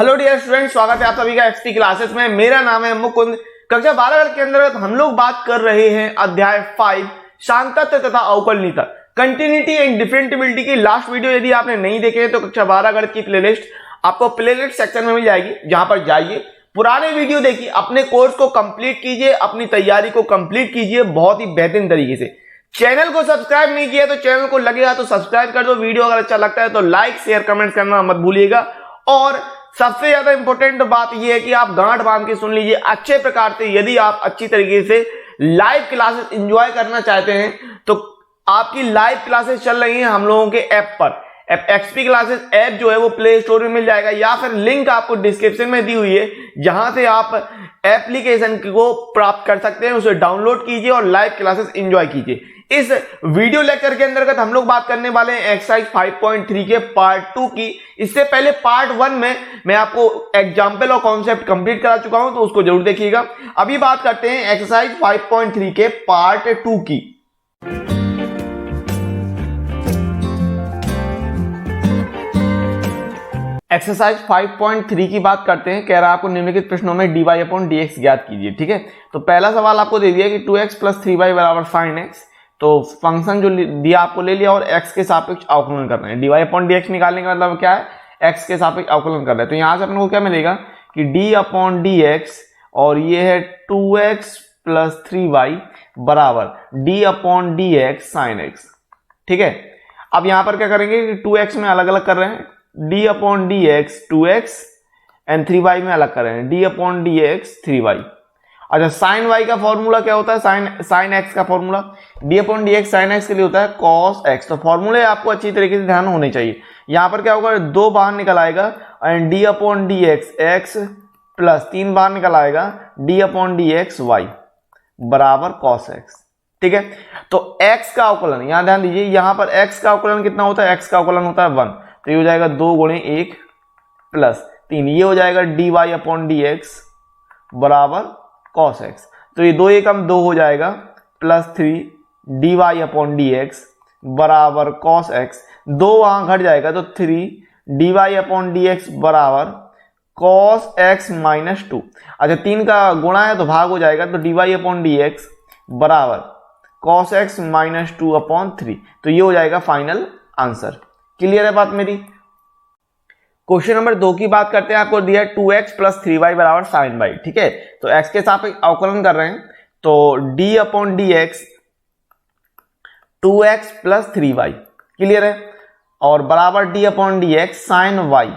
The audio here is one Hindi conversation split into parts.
हेलो डियर स्टूडेंट, स्वागत है आप सभी का एक्सपी क्लासेस में। मेरा नाम है मुकुंद। कक्षा 12 के अंतर्गत हम लोग बात कर रहे हैं अध्याय 5 सांतत्य तथा अवकलनीयता, कंटिन्यूटी एंड डिफरेंटिबिलिटी की लास्ट वीडियो यदि आपने नहीं देखे तो कक्षा 12 गणित की प्लेलिस्ट आपको प्लेलिस्ट सेक्शन में मिल जाएगी, जहां पर जाइए, पुराने वीडियो देखिए, अपने कोर्स को कंप्लीट कीजिए, अपनी तैयारी को कंप्लीट कीजिए बहुत ही बेहतरीन तरीके से। चैनल को सब्सक्राइब नहीं किया तो चैनल को लगेगा तो सब्सक्राइब कर दो। वीडियो अगर अच्छा लगता है तो लाइक शेयर कमेंट करना मत भूलिएगा। और सबसे ज्यादा इंपॉर्टेंट बात यह है कि आप गांठ बांध के सुन लीजिए अच्छे प्रकार से। यदि आप अच्छी तरीके से लाइव क्लासेस एंजॉय करना चाहते हैं तो आपकी लाइव क्लासेस चल रही हैं हम लोगों के ऐप पर। एक्सपी क्लासेस ऐप जो है वो प्ले स्टोर में मिल जाएगा, या फिर लिंक आपको डिस्क्रिप्शन में दी हुई है, जहां से आप एप्लीकेशन को प्राप्त कर सकते हैं। उसे डाउनलोड कीजिए और लाइव क्लासेस एंजॉय कीजिए। इस वीडियो लेक्चर के अंतर्गत हम लोग बात करने वाले हैं एक्सरसाइज 5.3 के पार्ट 2 की। इससे पहले पार्ट 1 में मैं आपको एग्जाम्पल और कॉन्सेप्ट कंप्लीट करा चुका हूं, तो उसको जरूर देखिएगा। अभी बात करते हैं एक्सरसाइज 5.3 के पार्ट 2 की। एक्सरसाइज 5.3 की बात करते हैं। कह रहा है आपको निम्नलिखित प्रश्नों में dy/dx ज्ञात कीजिए। ठीक है, तो पहला सवाल आपको दे दिया कि 2x + 3y बराबर sin x। तो फंक्शन जो दिया आपको ले लिया और x के सापेक्ष अवकलन करना है। dy/dx निकालने का मतलब क्या है, x के सापेक्ष अवकलन कर रहे हैं। तो यहां से अपने को क्या मिलेगा कि d/dx और ये है 2x + 3y बराबर d/dx sin x। ठीक है, अब यहां पर क्या करेंगे कि 2x में अलग अलग कर रहे हैं, d/dx 2x एंड 3y में अलग कर रहे हैं, d/dx 3y। अच्छा, साइन y का फॉर्मूला क्या होता है, साइन x का फॉर्मूला d/dx sin x के लिए होता है cos x। तो फॉर्मूले आपको अच्छी तरीके से ध्यान होने चाहिए। यहां पर क्या होगा, 2 बाहर निकल आएगा एंड d/dx x प्लस 3 बाहर निकल आएगा d/dx y बराबर cos x। ठीक है, तो x का अवकलन यहां ध्यान दीजिए, यहां पर x का अवकलन कितना होता है, x का अवकलन होता है 1। तो ये हो जाएगा 2 × 1 प्लस 3, ये हो जाएगा dy/dx बराबर cos x। तो ये 2 एकम 2 हो जाएगा प्लस 3 dy/dx बराबर cos x। 2 वहां घट जाएगा तो 3 dy/dx बराबर cos x - 2। अच्छा, 3 का गुणा है तो भाग हो जाएगा, तो dy/dx बराबर cos x - 2/3। तो ये हो जाएगा फाइनल आंसर। क्लियर है बात मेरी। क्वेश्चन नंबर 2 की बात करते हैं। आपको दिया है 2x + 3y बराबर sin y। ठीक है, तो x के सापेक्ष अवकलन कर रहे हैं, तो d/dx 2x + 3y क्लियर है, और बराबर d/dx sin y।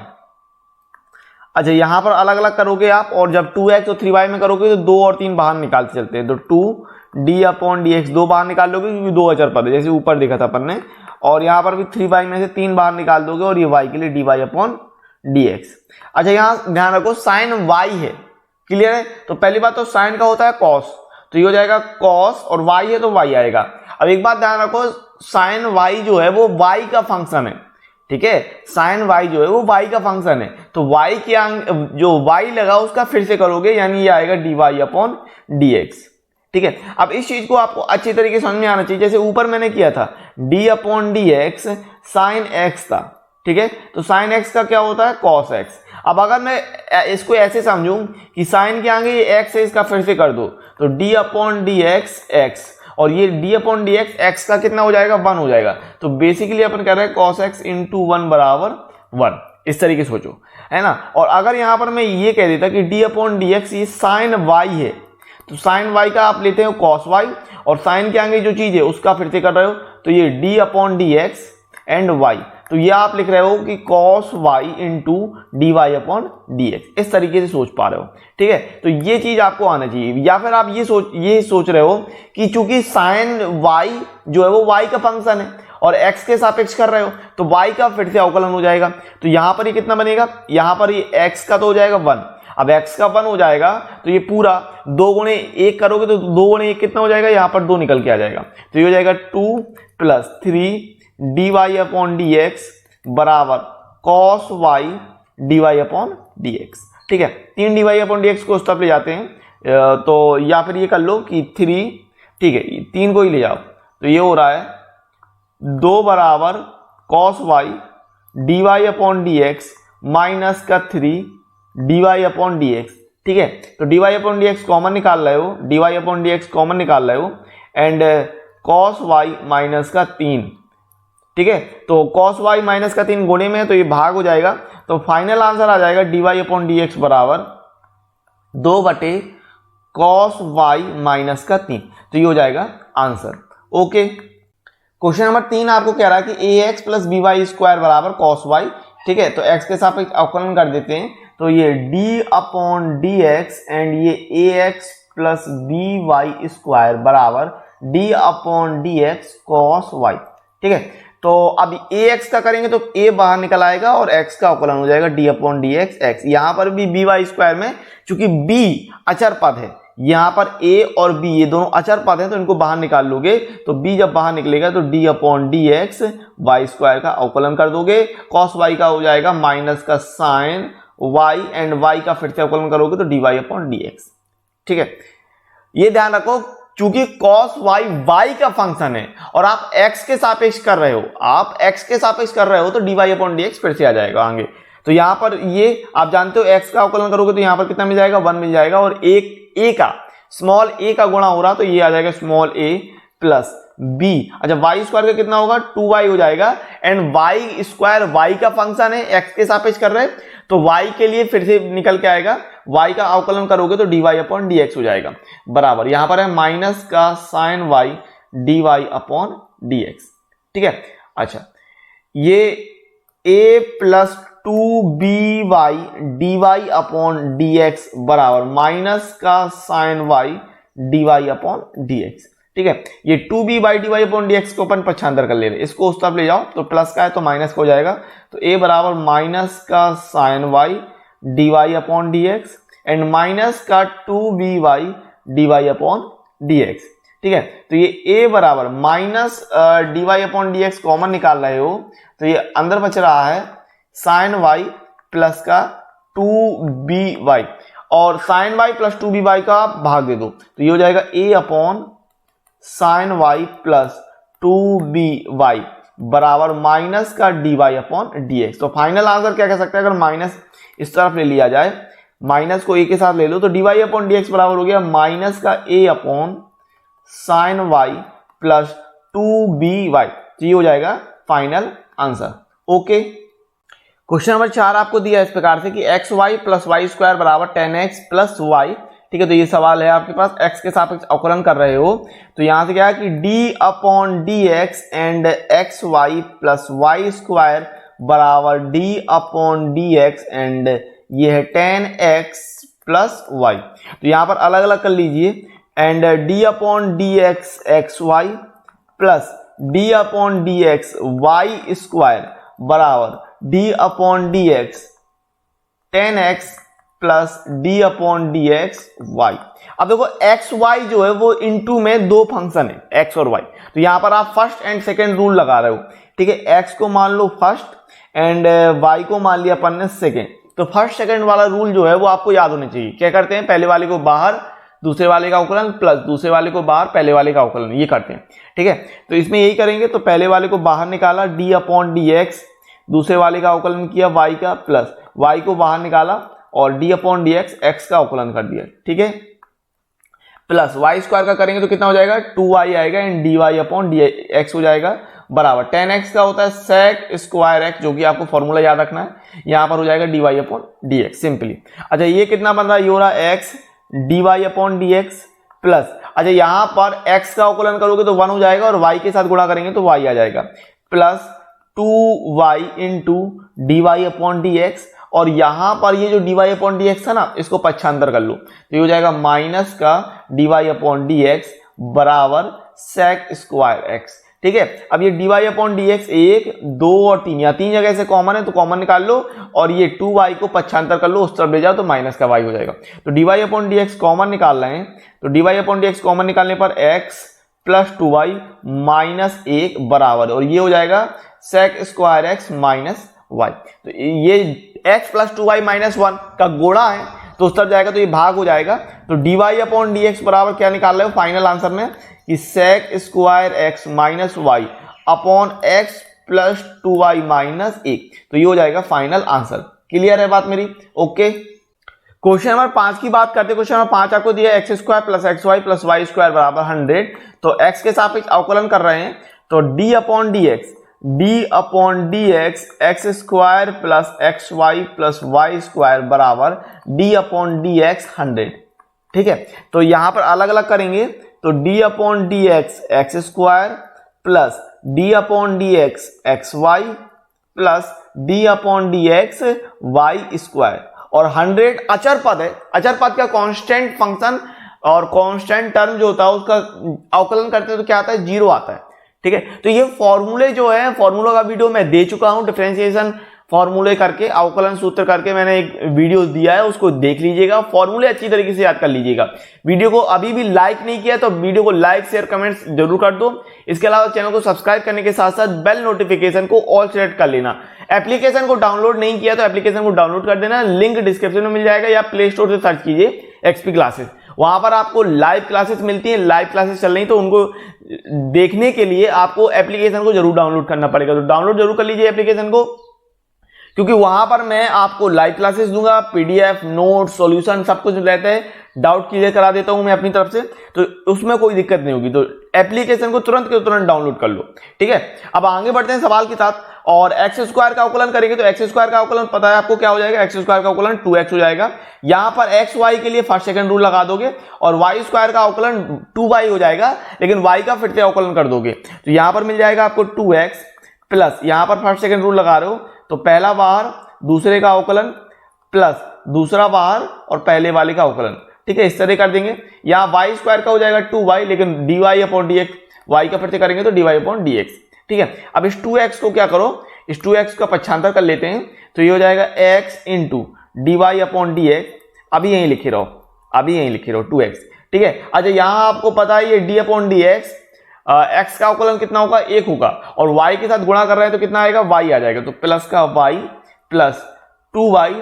अच्छा, यहां पर अलग अलग करोगे आप, और जब 2x और 3y में करोगे तो 2 और 3 बाहर निकालते चलते हैं। तो 2 d/dx 2 बाहर निकाल लोगे क्योंकि 2 अचर पद है, जैसे ऊपर देखा था अपन ने, और यहां पर भी 3y में से 3 बाहर निकाल दोगे और ये y के लिए dy/dx। अच्छा, यहां ध्यान रखो साइन y है। क्लियर है, तो पहली बात तो साइन का होता है cos, तो ये हो जाएगा cos, और y है तो y आएगा। अब एक बात ध्यान रखो, साइन y जो है वो y का फंक्शन है। ठीक है, साइन y जो है वो y का फंक्शन है, तो y के जो y लगा उसका फिर से करोगे, यानी ये आएगा dy/dx। ठीक है, अब इस चीज को आपको अच्छी तरीके से समझ में आना चाहिए। जैसे ऊपर मैंने किया था d/dx sin x था। ठीक है, तो sin x का क्या होता है cos x। अब अगर मैं इसको ऐसे समझूं कि sin के आगे ये x है, इसका फिर से कर दो, तो d/dx x, और ये d/dx x का कितना हो जाएगा, 1 हो जाएगा। तो बेसिकली अपन कह रहे हैं cos x × 1 बराबर 1। इस तरीके से सोचो, है ना। और अगर यहां पर मैं ये कह देता कि d/dx ये sin y है, तो sin y का आप लेते हो cos y, और sin के आगे जो चीज है उसका फिर से कर रहे हो, तो ये d/dx एंड y, तो ये आप लिख रहे हो कि cos y × dy/dx। इस तरीके से सोच पा रहे हो। ठीक है, तो ये चीज आपको आना चाहिए। या फिर आप ये सोच रहे हो कि चूंकि sin y जो है वो y का फंक्शन है और x के सापेक्ष कर रहे हो, तो y का फिर से अवकलन हो जाएगा। तो यहां पर ये कितना बनेगा, यहां पर ये x का तो हो जाएगा 1। अब x का 1 हो जाएगा तो ये पूरा 2 × 1 करोगे तो 2 × 1 कितना हो जाएगा, यहां पर 2 निकल के आ जाएगा, तो ये हो जाएगा 2 + 3 dy/dx बराबर cos y dy/dx। ठीक है, 3 dy/dx को उस तरफ ले जाते हैं, तो या फिर ये कर लो कि 3, ठीक है 3 को ही ले जाओ, तो ये हो रहा है 2 बराबर cos y dy/dx -3 D Y upon D X. ठीक है, तो D Y upon D x common निकाल रहे हो, D Y upon D x common निकाल रहे हो, एंड कॉस वाई माइनस का 3। ठीक है, तो कॉस वाई माइनस का 3 गुणे में है तो ये भाग हो जाएगा, तो फाइनल आंसर आ जाएगा D Y upon D x बराबर 2 बटे कॉस वाई माइनस का 3। तो ये हो जाएगा आंसर। ओके, क्वेश्चन नंबर 3 आपको कह रहा है कि A x plus B Y square बराबर कॉस वाई। ठीक है, तो x के साथ अवकलन कर देते हैं, तो ये d upon D x and ये a x plus B Y square बराबर d upon D x cos Y. ठीक है, तो अब ए एक्स का करेंगे तो a बाहर निकल आएगा और x का अवकलन हो जाएगा d upon D X x. यहां पर भी बी वाई स्क्वायर में चूंकि b अचर पद है, यहां पर a और b ये दोनों अचर पद हैं, तो इनको बाहर निकाल लोगे, तो b जब बाहर निकलेगा तो d upon D x Y square का अवकलन कर दोगे, कॉस वाई का हो जाएगा माइनस का साइन y एंड y का फिर से अवकलन करोगे तो D Y upon D X. ठीक है, ये ध्यान रखो चूंकि cos y का फंक्शन है और आप x के सापेक्ष कर रहे हो, आप x के सापेक्ष कर रहे हो तो D Y upon D X फिर से आ जाएगा आगे। तो यहां पर ये आप जानते हो x का अवकलन करोगे तो यहां पर कितना मिल जाएगा, 1 मिल जाएगा, और एक a का स्मॉल a का गुणा हो रहा तो ये आ जाएगा स्मॉल a प्लस b। अच्छा, y स्क्वायर का कितना होगा, 2y हो जाएगा, एंड y स्क्वायर y का फंक्शन है, x के सापेक्ष कर रहे हैं तो y के लिए फिर से निकल के आएगा, y का अवकलन करोगे तो D Y upon D X हो जाएगा बराबर, यहां पर है माइनस का sine y D Y upon D X. ठीक है, अच्छा ये a plus 2by D Y upon D x बराबर माइनस का sine y D Y upon D X. ठीक है, ये 2b by D Y upon D X को अपन पक्षांतर कर ले रहे, इसको उस तरफ ले जाओ तो प्लस का है तो माइनस का हो जाएगा, तो a बराबर माइनस का sine y D Y upon D x and minus का 2by D Y upon D X. ठीक है, तो ये a बराबर minus D Y upon D x common निकाल रहे हो तो ये अंदर बच रहा है साइन y प्लस का 2by, और साइन y प्लस 2by का आप भाग दे दो तो ये हो जाएगा a upon sine y plus 2by बराबर माइनस का dy अपॉन dx। तो फाइनल आंसर क्या कह सकते हैं, अगर माइनस इस तरफ ले लिया जाए, माइनस को a के साथ ले लो तो dy अपॉन dx बराबर हो गया माइनस का a upon sine y plus 2by। तो ये हो जाएगा final answer. Okay, question number 4 आपको दिया इस प्रकार से कि X Y plus Y square बराबर 10x प्लस वाई। ठीक है, तो ये सवाल है आपके पास, x के सापेक्ष अवकलन कर रहे हो, तो यहां से क्या है कि d upon D x and x Y plus Y square बराबर d upon D x and ये है 10x प्लस वाई। तो यहां पर अलग अलग कर लीजिए, and d upon D X X Y plus d upon D x Y square बराबर d upon D X 10x plus d upon D x Y. अब देखो एक्स वाई जो है वो इनटू में दो फंक्शन है एक्स और वाई, तो यहां पर आप फर्स्ट एंड सेकेंड रूल लगा रहे हो। ठीक है, एक्स को मान लो फर्स्ट एंड वाई को मान लिया अपन ने सेकेंड, तो फर्स्ट सेकेंड वाला रूल जो है वो आपको याद होना चाहिए। क्या करते हैं, पहले वाले को बाहर दूसरे वाले का अवकलन प्लस दूसरे वाले को बाहर पहले वाले का अवकलन, ये करते हैं। ठीक है, तो इसमें यही करेंगे, तो पहले वाले को बाहर निकाला d अपॉन डी एक्स, दूसरे वाले का अवकलन किया y का प्लस y को बाहर निकाला और d upon D X x का अवकलन कर दिया। ठीक है, प्लस y स्क्वायर का करेंगे तो कितना हो जाएगा, 2y आएगा and dy upon D X हो जाएगा बराबर 10x का होता है सेक स्क्वायर x, जो कि आपको फॉर्मूला याद रखना है, यहां पर हो जाएगा dy upon D x simply. अच्छा, ये कितना बन रहा है, ये हो रहा है x dy upon D x plus, अच्छा यहां पर x का अवकलन करोगे तो 1 हो जाएगा और y के साथ गुणा करेंगे तो y आ जाएगा plus 2y into D Y upon D x, और यहां पर ये जो D Y upon D X है ना, इसको पक्षांतर कर लो तो ये हो जाएगा माइनस का D Y upon D x बराबर सेक स्क्वायर एक्स। ठीक है, अब ये D Y upon D X 1 2 और 3, या 3 जगह से कॉमन है तो कॉमन निकाल लो, और ये 2y को पक्षांतर कर लो उस तरफ ले जाओ तो माइनस का y हो जाएगा। तो D Y upon D x common निकाल रहे हैं, तो D Y upon D x common निकालने पर x प्लस 2y माइनस 1 बराबर, और ये हो जाएगा sec square X minus Y. तो ये x प्लस 2y माइनस 1 का गुणा है तो उस तरफ जाएगा तो ये भाग हो जाएगा, तो D Y upon D x बराबर क्या निकाल रहे हो फाइनल आंसर में कि sec square X minus Y upon X plus 2y minus 1। तो ये हो जाएगा फाइनल आंसर। क्लियर है बात मेरी? ओके, क्वेश्चन नंबर 5 की बात करते हैं। क्वेश्चन नंबर 5 आपको दिया X square plus X Y plus Y square बराबर 100। तो एक्स के सापेक्ष अवकलन कर रहे हैं, तो D upon D X X square plus X Y plus Y square बराबर डी अपॉन डी एक्स 100। ठीक है, तो यहां पर अलग अलग करेंगे, तो D upon D X X square plus D upon D X X Y plus D upon D x Y square. और 100 अचर पद है, अचर पद का कांस्टेंट फंक्शन और कांस्टेंट टर्म जो होता है उसका अवकलन करते हैं तो क्या आता है, 0 आता है। ठीक है, तो ये फॉर्मूले जो है, फॉर्मूला का वीडियो मैं दे चुका हूं, डिफरेंशिएशन फॉर्मूले करके, अवकलन सूत्र करके मैंने एक वीडियो दिया है, उसको देख लीजिएगा, फॉर्मूले अच्छी तरीके से याद कर लीजिएगा। वीडियो को अभी भी लाइक नहीं किया तो वीडियो को लाइक शेयर कमेंट्स जरूर कर दो। इसके अलावा चैनल को सब्सक्राइब करने के साथ साथ बेल नोटिफिकेशन को ऑल सेलेक्ट कर लेना। एप्लीकेशन को डाउनलोड नहीं किया तो एप्लीकेशन को डाउनलोड कर देना, लिंक डिस्क्रिप्शन में मिल जाएगा, या प्ले स्टोर से सर्च कीजिए एक्सपी क्लासेस, वहां पर आपको लाइव क्लासेस मिलती हैं। लाइव क्लासेस चल रही तो उनको देखने के लिए आपको एप्लीकेशन को जरूर डाउनलोड करना पड़ेगा, तो डाउनलोड जरूर कर लीजिए एप्लीकेशन को, क्योंकि वहां पर मैं आपको लाइव क्लासेस दूंगा, पीडीएफ नोट सॉल्यूशन सब कुछ रहता है, डाउट क्लियर करा देता हूं मैं अपनी तरफ से, तो उसमें कोई दिक्कत नहीं होगी। तो एप्लीकेशन को तुरंत के तुरंत डाउनलोड कर लो। ठीक है, अब आगे बढ़ते हैं सवाल के साथ, और एक्स स्क्वायर का अवकलन करेंगे, तो एक्स स्क्वायर का अवकलन पता है आपको क्या हो जाएगा, एक्स स्क्वायर का अवकलन 2x हो जाएगा। यहां पर एक्स वाई के लिए फर्स्ट सेकंड रूल लगा दोगे, और वाई स्क्वायर का अवकलन 2y हो जाएगा, लेकिन y का फिर से अवकलन कर दोगे, तो यहां पर मिल जाएगा आपको 2x प्लस, यहां पर फर्स्ट सेकंड रूल लगा रहे हो तो पहला बाहर दूसरे का अवकलन प्लस दूसरा बाहर और पहले वाले का अवकलन। ठीक है, इस तरह कर देंगे। यहां वाई स्क्वायर का हो जाएगा 2y, लेकिन dy अपॉन dx, y का फिर से करेंगे तो dy अपॉन dx। ठीक है, अब इस 2x को क्या करो, इस 2x का पक्षांतर कर लेते हैं, तो ये हो जाएगा x into D Y upon D X, अभी यहीं लिखे रहो, अभी यहीं लिखे रहो 2x। ठीक है, अच्छा यहां आपको पता है ये D upon D x, x का अवकलन कितना होगा, 1 होगा, और y के साथ गुणा कर रहे हैं तो कितना आएगा, y आ जाएगा, तो प्लस का y plus 2y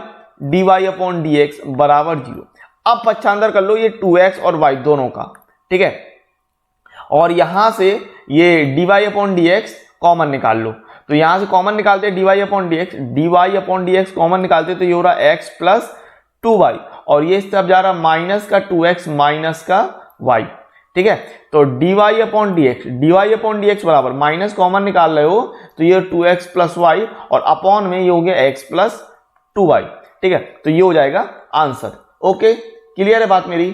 D Y upon D x बराबर 0। अब पक्षांतर कर लो ये 2x और y दोनों का। ठीक है, और यहां से ये D Y upon D x common निकाल लो, तो यहां से कॉमन निकालते हैं D Y upon D x common निकालते तो ये हो रहा x प्लस 2y, और ये सब जा रहा माइनस का 2x माइनस का y। ठीक है, तो dy अपॉन डी एक्स बराबर माइनस कॉमन निकाल रहे हो तो ये 2x प्लस वाई, और अपॉन में ये हो गया x प्लस 2y। ठीक है, तो ये हो जाएगा आंसर। ओके, क्लियर है बात मेरी।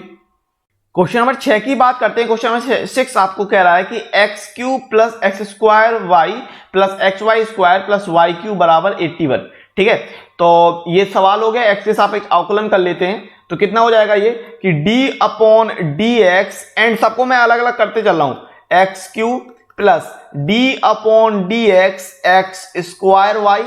क्वेश्चन नंबर 6 की बात करते हैं। क्वेश्चन नंबर 6 आपको कह रहा है कि X cube plus x square Y plus X Y square plus Y cube बराबर 81। ठीक है, तो ये सवाल हो गया, एक्स के सापेक्ष अवकलन कर लेते हैं, तो कितना हो जाएगा ये कि d upon D x, and सबको मैं अलग अलग करते चल रहा हूं, X cube plus d upon D X X square Y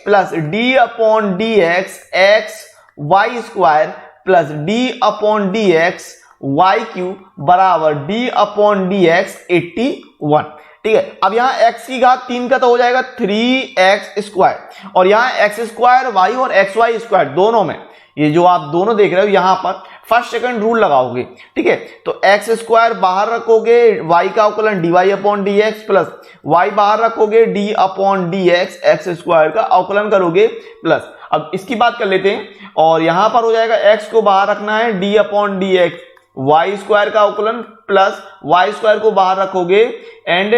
plus d upon D X X Y square plus d upon D x Y cube बराबर d अपॉन डी एक्स 81। ठीक है, अब यहां x की घात 3 का तो हो जाएगा 3x स्क्वायर, और यहां x स्क्वायर वाई और एक्स वाई स्क्वायर दोनों में, ये जो आप दोनों देख रहे हो यहां पर फर्स्ट सेकंड रूल लगाओगे। ठीक है, तो एक्स स्क्वायर बाहर रखोगे, y का अवकलन dy upon D x plus y बाहर रखोगे d upon D x square का अवकलन करोगे प्लस। अब इसकी बात कर लेते हैं, और यहां पर हो जाएगा x को बाहर रखना है d upon D x Y square का अवकलन प्लस वाई स्क्वायर को बाहर रखोगे and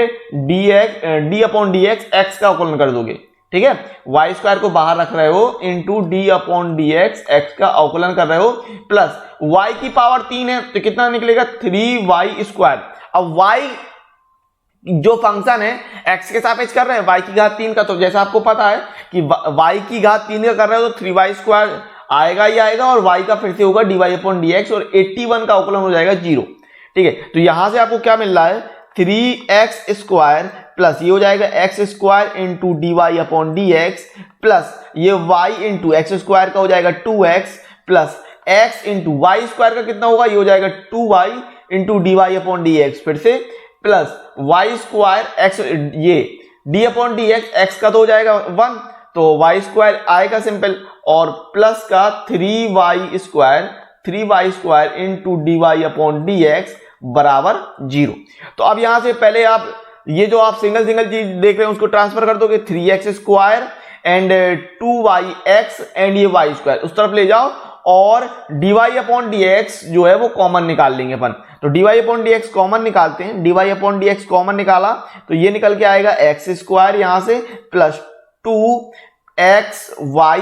D upon D X का अवकलन कर दोगे। ठीक है, वाई स्क्वायर को बाहर रख रहे हो into d upon D X का अवकलन कर रहे हो प्लस वाई की पावर 3 है तो कितना निकलेगा 3y स्क्वायर। अब y जो फंक्शन है x के सापेक्ष कर रहे हैं y की घात 3 का, तो जैसा आपको पता है कि y की घात 3 का कर रहे हो तो 3y स्क्वायर आएगा ही आएगा, और y का फिर से होगा dy अपॉन डी एक्स, और 81 का अवकलन हो जाएगा 0। ठीक है, तो यहां से आपको क्या मिल रहा है 3x स्क्वायर प्लस ये हो जाएगा x square into D Y upon D x plus ये y इंटू एक्स स्क्वायर का हो जाएगा 2x plus x into Y square का कितना होगा, ये हो जाएगा 2y into D Y upon D X, फिर से प्लस वाई स्क्वायर एक्स, ये d अपॉन डी एक्स का तो हो जाएगा 1, तो वाई स्क्वायर आएगा सिंपल, और प्लस का 3y square into D Y upon D x बराबर 0। तो अब यहां से पहले आप ये जो आप सिंगल चीज देख रहे हैं उसको ट्रांसफर कर दोगे, 3x square and 2yx and ये y स्क्वायर उस तरफ ले जाओ, और dy अपॉन dx जो है वो कॉमन निकाल लेंगे अपन। तो dy अपॉन dx कॉमन निकालते हैं, dy अपॉन dx कॉमन निकाला तो ये निकल के आएगा एक्स स्क्वायर यहां से प्लस 2xy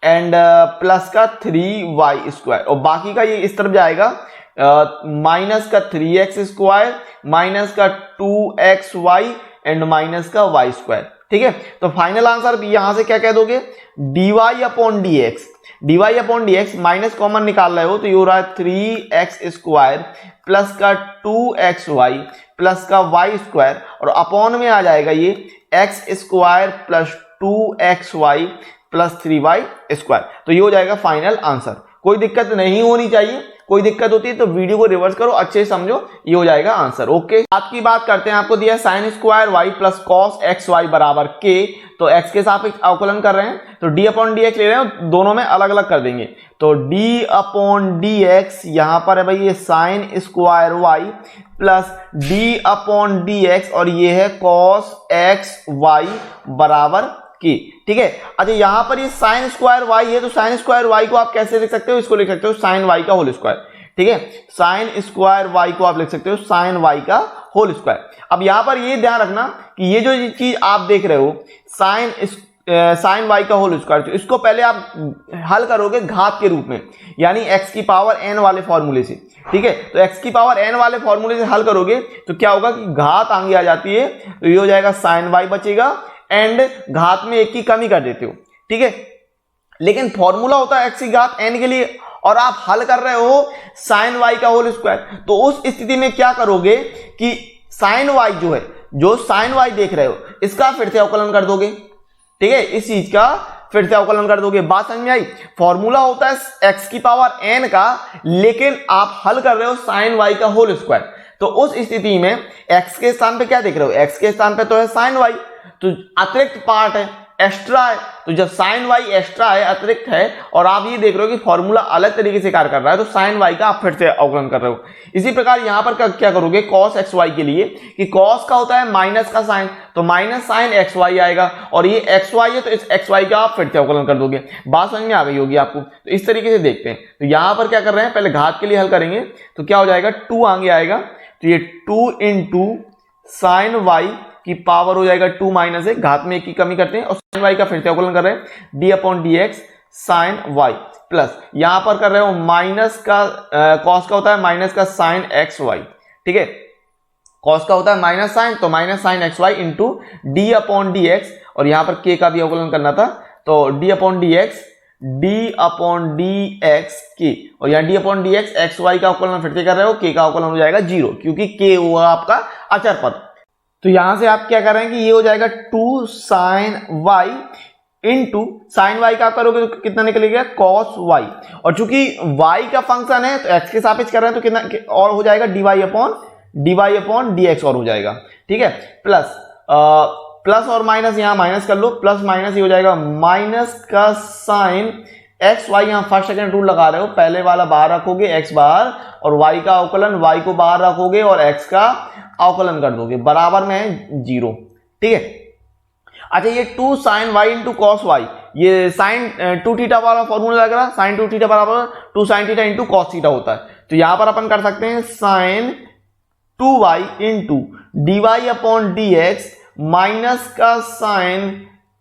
एंड प्लस का 3y स्क्वायर, और बाकी का ये इस तरफ जाएगा माइनस का 3x स्क्वायर माइनस का 2xy एंड माइनस का y स्क्वायर। ठीक है, तो फाइनल आंसर यहां से क्या कह दोगे, dy upon dx minus common निकाल रहे हो तो ये हो रहा है 3x स्क्वायर प्लस का 2xy प्लस का y स्क्वायर, और अपॉन में आ जाएगा ये x square plus 2xy plus 3y square. तो ये हो जाएगा फाइनल आंसर। कोई दिक्कत नहीं होनी चाहिए, कोई दिक्कत होती है तो वीडियो को रिवर्स करो, अच्छे से समझो, ये हो जाएगा आंसर। ओके, आज की बात करते हैं। आपको दिया sine square Y plus cos x y बराबर के, तो एक्स के साथ अवकलन कर रहे हैं तो डी अपॉन डी एक्स ले रहे हैं, दोनों में अलग अलग कर देंगे। तो डी अपॉन डी एक्स यहां पर है भाई ये sine square Y plus D upon D x और ये है कॉस एक्स वाई बराबर की। ठीक है, अच्छा यहां पर ये साइन स्क्वायर वाई है तो साइन स्क्वायर वाई को आप कैसे लिख सकते हो, इसको लिख सकते हो साइन वाई का होल स्क्वायर। ठीक है, साइन स्क्वायर वाई को आप लिख सकते हो साइन वाई का होल स्क्वायर। अब यहां पर ये ध्यान रखना कि ये जो चीज आप देख रहे हो साइन वाई का होल स्क्वायर, तो इसको पहले आप हल करोगे घात के रूप में, यानी x की पावर n वाले फॉर्मूले से। ठीक है, तो x की पावर n वाले फॉर्मूले से हल करोगे तो क्या होगा कि घात आगे आ जाती है, तो ये हो जाएगा साइन वाई बचेगा एंड घात में एक की कमी कर देते हो। ठीक है, लेकिन फॉर्मूला होता है x की घात n के लिए और आप हल कर रहे हो साइन वाई का होल स्क्वायर, तो उस स्थिति में क्या करोगे कि साइन वाई जो है, जो साइन वाई देख रहे हो इसका फिर से अवकलन कर दोगे। ठीक है, इस चीज का फिर से अवकलन कर दोगे। बात समझ में आई? फॉर्मूला होता है x की पावर n का, लेकिन आप हल कर रहे हो साइन वाई का होल स्क्वायर, तो उस स्थिति में x के स्थान पे क्या देख रहे हो, x के स्थान पे तो है साइन वाई, तो अतिरिक्त पार्ट है, एक्स्ट्रा है, तो जब साइन वाई एक्स्ट्रा है, अतिरिक्त है, और आप ये देख रहे हो कि फॉर्मूला अलग तरीके से कार्य कर रहा है, तो साइन वाई का आप फिर से अवकलन कर रहे हो। इसी प्रकार यहां पर क्या करोगे कॉस एक्स वाई के लिए, कि कॉस का होता है माइनस का साइन, तो माइनस साइन एक्स वाई आएगा, और ये एक्स वाई है तो इस एक्स वाई का आप फिर से अवकलन कर दोगे। बात समझ में आ गई होगी आपको। तो इस तरीके से देखते हैं, तो यहां पर क्या कर रहे हैं, पहले घात के लिए हल करेंगे तो क्या हो जाएगा, 2 आगे आएगा, तो ये 2 इंटू साइन वाई की पावर हो जाएगा 2 माइनस 1, घात में 1 की कमी करते हैं, और साइन वाई का फिर से अवकलन कर रहे हैं d upon D x sine y plus यहां पर कर रहे हो माइनस का कॉस का होता है माइनस का साइन एक्स वाई। ठीक है, कॉस का होता है माइनस साइन, तो minus sine x y into d upon D x, और यहां पर के का भी अवकलन करना था, तो डी अपॉन डी एक्स की, और यहाँ d upon D x y का अवकलन फिर से कर रहे हो, के का अवकलन हो जाएगा 0, क्योंकि के हुआ आपका अचर पद। तो यहां से आप क्या कर रहे हैं कि ये हो जाएगा 2 sine y into sine y का आप करोगे तो कितना निकलेगा कॉस वाई, और चूंकि वाई का फंक्शन है तो एक्स के सापेक्ष कर रहे हैं तो कितना और हो जाएगा D Y upon D x और हो जाएगा। ठीक है, प्लस और माइनस यहां माइनस कर लो, प्लस माइनस ये हो जाएगा माइनस का साइन एक्स वाई, यहां फर्स्ट सेकंड रूल लगा रहे हो, पहले वाला बाहर रखोगे एक्स बाहर, और वाई का अवकलन वाई को बाहर रखोगे और एक्स का अवकलन कर दोगे, बराबर में है 0। ठीक है, अच्छा ये 2 sine y into cos y, ये साइन 2 थीटा वाला फॉर्मूला लग रहा है, साइन 2 थीटा बराबर 2 sine theta into cos theta होता है, तो यहां पर अपन कर सकते हैं sine 2 y into D Y upon D x minus का साइन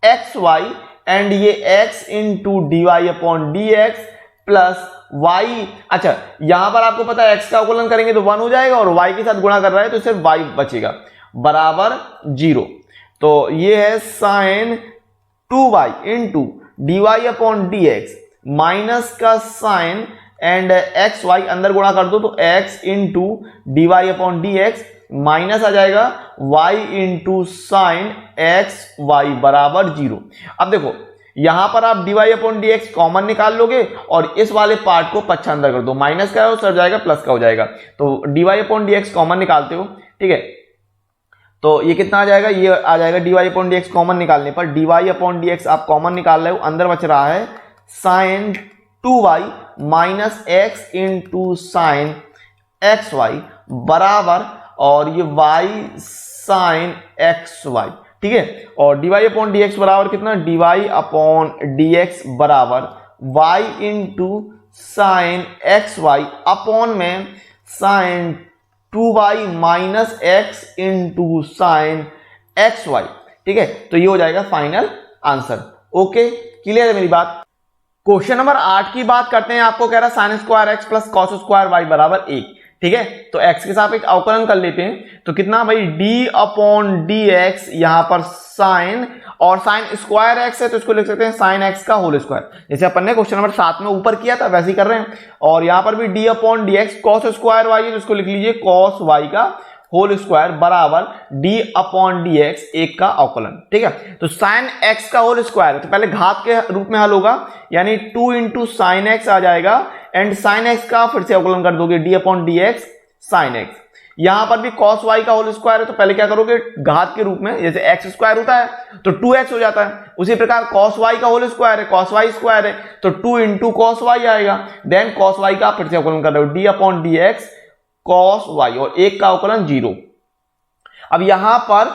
एक्स वाई एंड ये x into D Y upon D x plus y। अच्छा यहां पर आपको पता है x का अवकलन करेंगे तो 1 हो जाएगा, और y के साथ गुणा कर रहा है तो सिर्फ y बचेगा बराबर 0। तो ये है sine 2y into D Y upon D x minus का साइन एंड एक्स वाई, अंदर गुणा कर दो तो x into D Y upon D x minus आ जाएगा y into sine x y बराबर 0। अब देखो यहां पर आप dy upon D x common निकाल लोगे और इस वाले पार्ट को पच्छा अंदर कर दो, माइनस का है सर जाएगा प्लस का हो जाएगा, तो dy upon D x common निकालते हो। ठीक है, तो ये कितना आ जाएगा, ये आ जाएगा dy upon D x common निकालने पर dy अपॉन डी एक्स आप कॉमन निकाल रहे हो, अंदर बच रहा है sine 2y minus x into sine x y बराबर, और ये y साइन एक्स वाई। ठीक है, और dy अपॉन डी एक्स बराबर कितना, dy अपॉन डी एक्स बराबर y into sine x y upon में sine 2y minus x into sine x y. ठीक है, तो ये हो जाएगा फाइनल आंसर। ओके, क्लियर है मेरी बात। क्वेश्चन नंबर 8 की बात करते हैं। आपको कह रहा है sine square x plus cos square y बराबर 1। ठीक है, तो x के साथ एक अवकलन कर लेते हैं। तो कितना भाई, d अपॉन डी एक्स, यहां पर साइन और साइन स्क्वायर एक्स है तो इसको लिख सकते हैं साइन एक्स का होल स्क्वायर, जैसे अपन ने क्वेश्चन नंबर 7 में ऊपर किया था वैसे ही कर रहे हैं। और यहां पर भी d upon D x cos square y है तो इसको लिख लीजिए कॉस वाई का होल स्क्वायर बराबर d अपॉन डी एक्स, एक का अवकलन। ठीक है, तो साइन x का होल स्क्वायर है तो पहले घात के रूप में हल होगा, यानी 2 इंटू साइन एक्स आ जाएगा एंड साइन एक्स का फिर से अवकलन कर दोगे d upon D x sine x. यहां पर भी cos y का होल स्क्वायर है तो पहले क्या करोगे, घात के रूप में, जैसे एक्स स्क्वायर होता है तो 2x हो जाता है, उसी प्रकार cos y का होल स्क्वायर है, cos y स्क्वायर है तो 2 इंटू cos y आएगा, देन cos y का फिर से अवकलन कर रहे हो d upon D x cos y और एक का अवकलन 0। अब यहां पर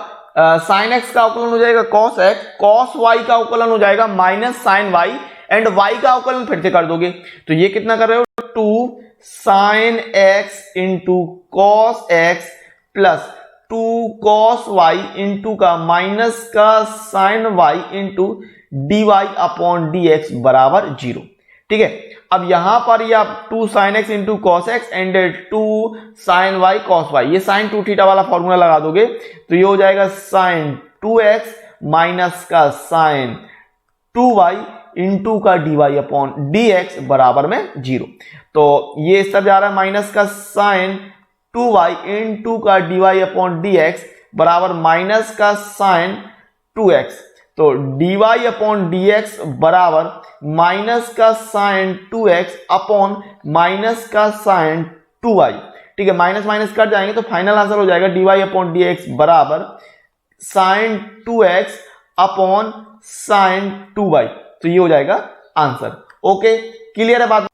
साइन एक्स का अवकलन हो जाएगा cos x, cos y का अवकलन हो जाएगा minus sine y and y का अवकलन फिर से कर दोगे तो ये कितना कर रहे हो, 2 sine x into cos x plus 2 cos y into का माइनस का sine y into D Y upon D x बराबर 0। ठीक है, अब यहां पर ये आप 2 sine x into cos x and 2 sine y cos y, ये साइन 2 थीटा वाला फॉर्मूला लगा दोगे तो ये हो जाएगा साइन 2x माइनस का साइन 2y इंटू का D Y upon D x बराबर में 0। तो ये इस तरफ जा रहा है माइनस का साइन 2y इंटू का D Y upon D x बराबर माइनस का साइन 2x, तो dy अपॉन डी एक्स बराबर माइनस का साइन 2x अपॉन माइनस का साइन 2y। ठीक है, माइनस माइनस कट जाएंगे तो फाइनल आंसर हो जाएगा dy अपॉन डी एक्स बराबर sine 2x upon sine 2y, तो ये हो जाएगा आंसर। ओके, क्लियर है बात।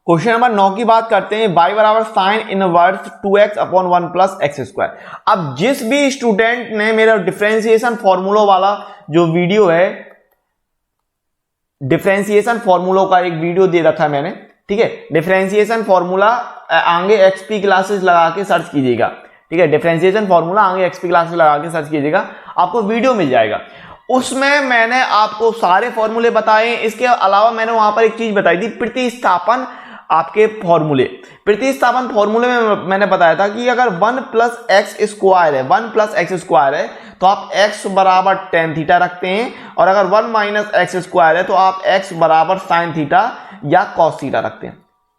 क्वेश्चन नंबर 9 की बात करते हैं। y बराबर sine inverse 2x upon 1 plus x square. अब जिस भी स्टूडेंट ने मेरा डिफरेंशिएशन फॉर्मूला वाला जो वीडियो है, डिफरेंशिएशन फॉर्मूलों का एक वीडियो दे रखा है मैंने, ठीक है, डिफरेंशिएशन फॉर्मूला आगे एक्सपी क्लासेस लगा के सर्च कीजिएगा। ठीक है, डिफरेंशिएशन फॉर्मूला आगे एक्सपी क्लासेस लगा के सर्च कीजिएगा, आपको वीडियो मिल जाएगा। उसमें मैंने आपको सारे फॉर्मूले बताए। इसके अलावा मैंने वहां पर एक चीज बताई थी, प्रतिस्थापन आपके फॉर्मूले। प्रतिस्थापन फॉर्मूले में मैंने बताया था कि अगर 1 प्लस एक्स स्क्वायर है, 1 प्लस एक्स स्क्वायर है तो आप x बराबर टेन थीटा रखते हैं, और अगर 1 माइनस एक्स स्क्वायर है तो आप x बराबर साइन थीटा या कॉस थीटा रखते हैं।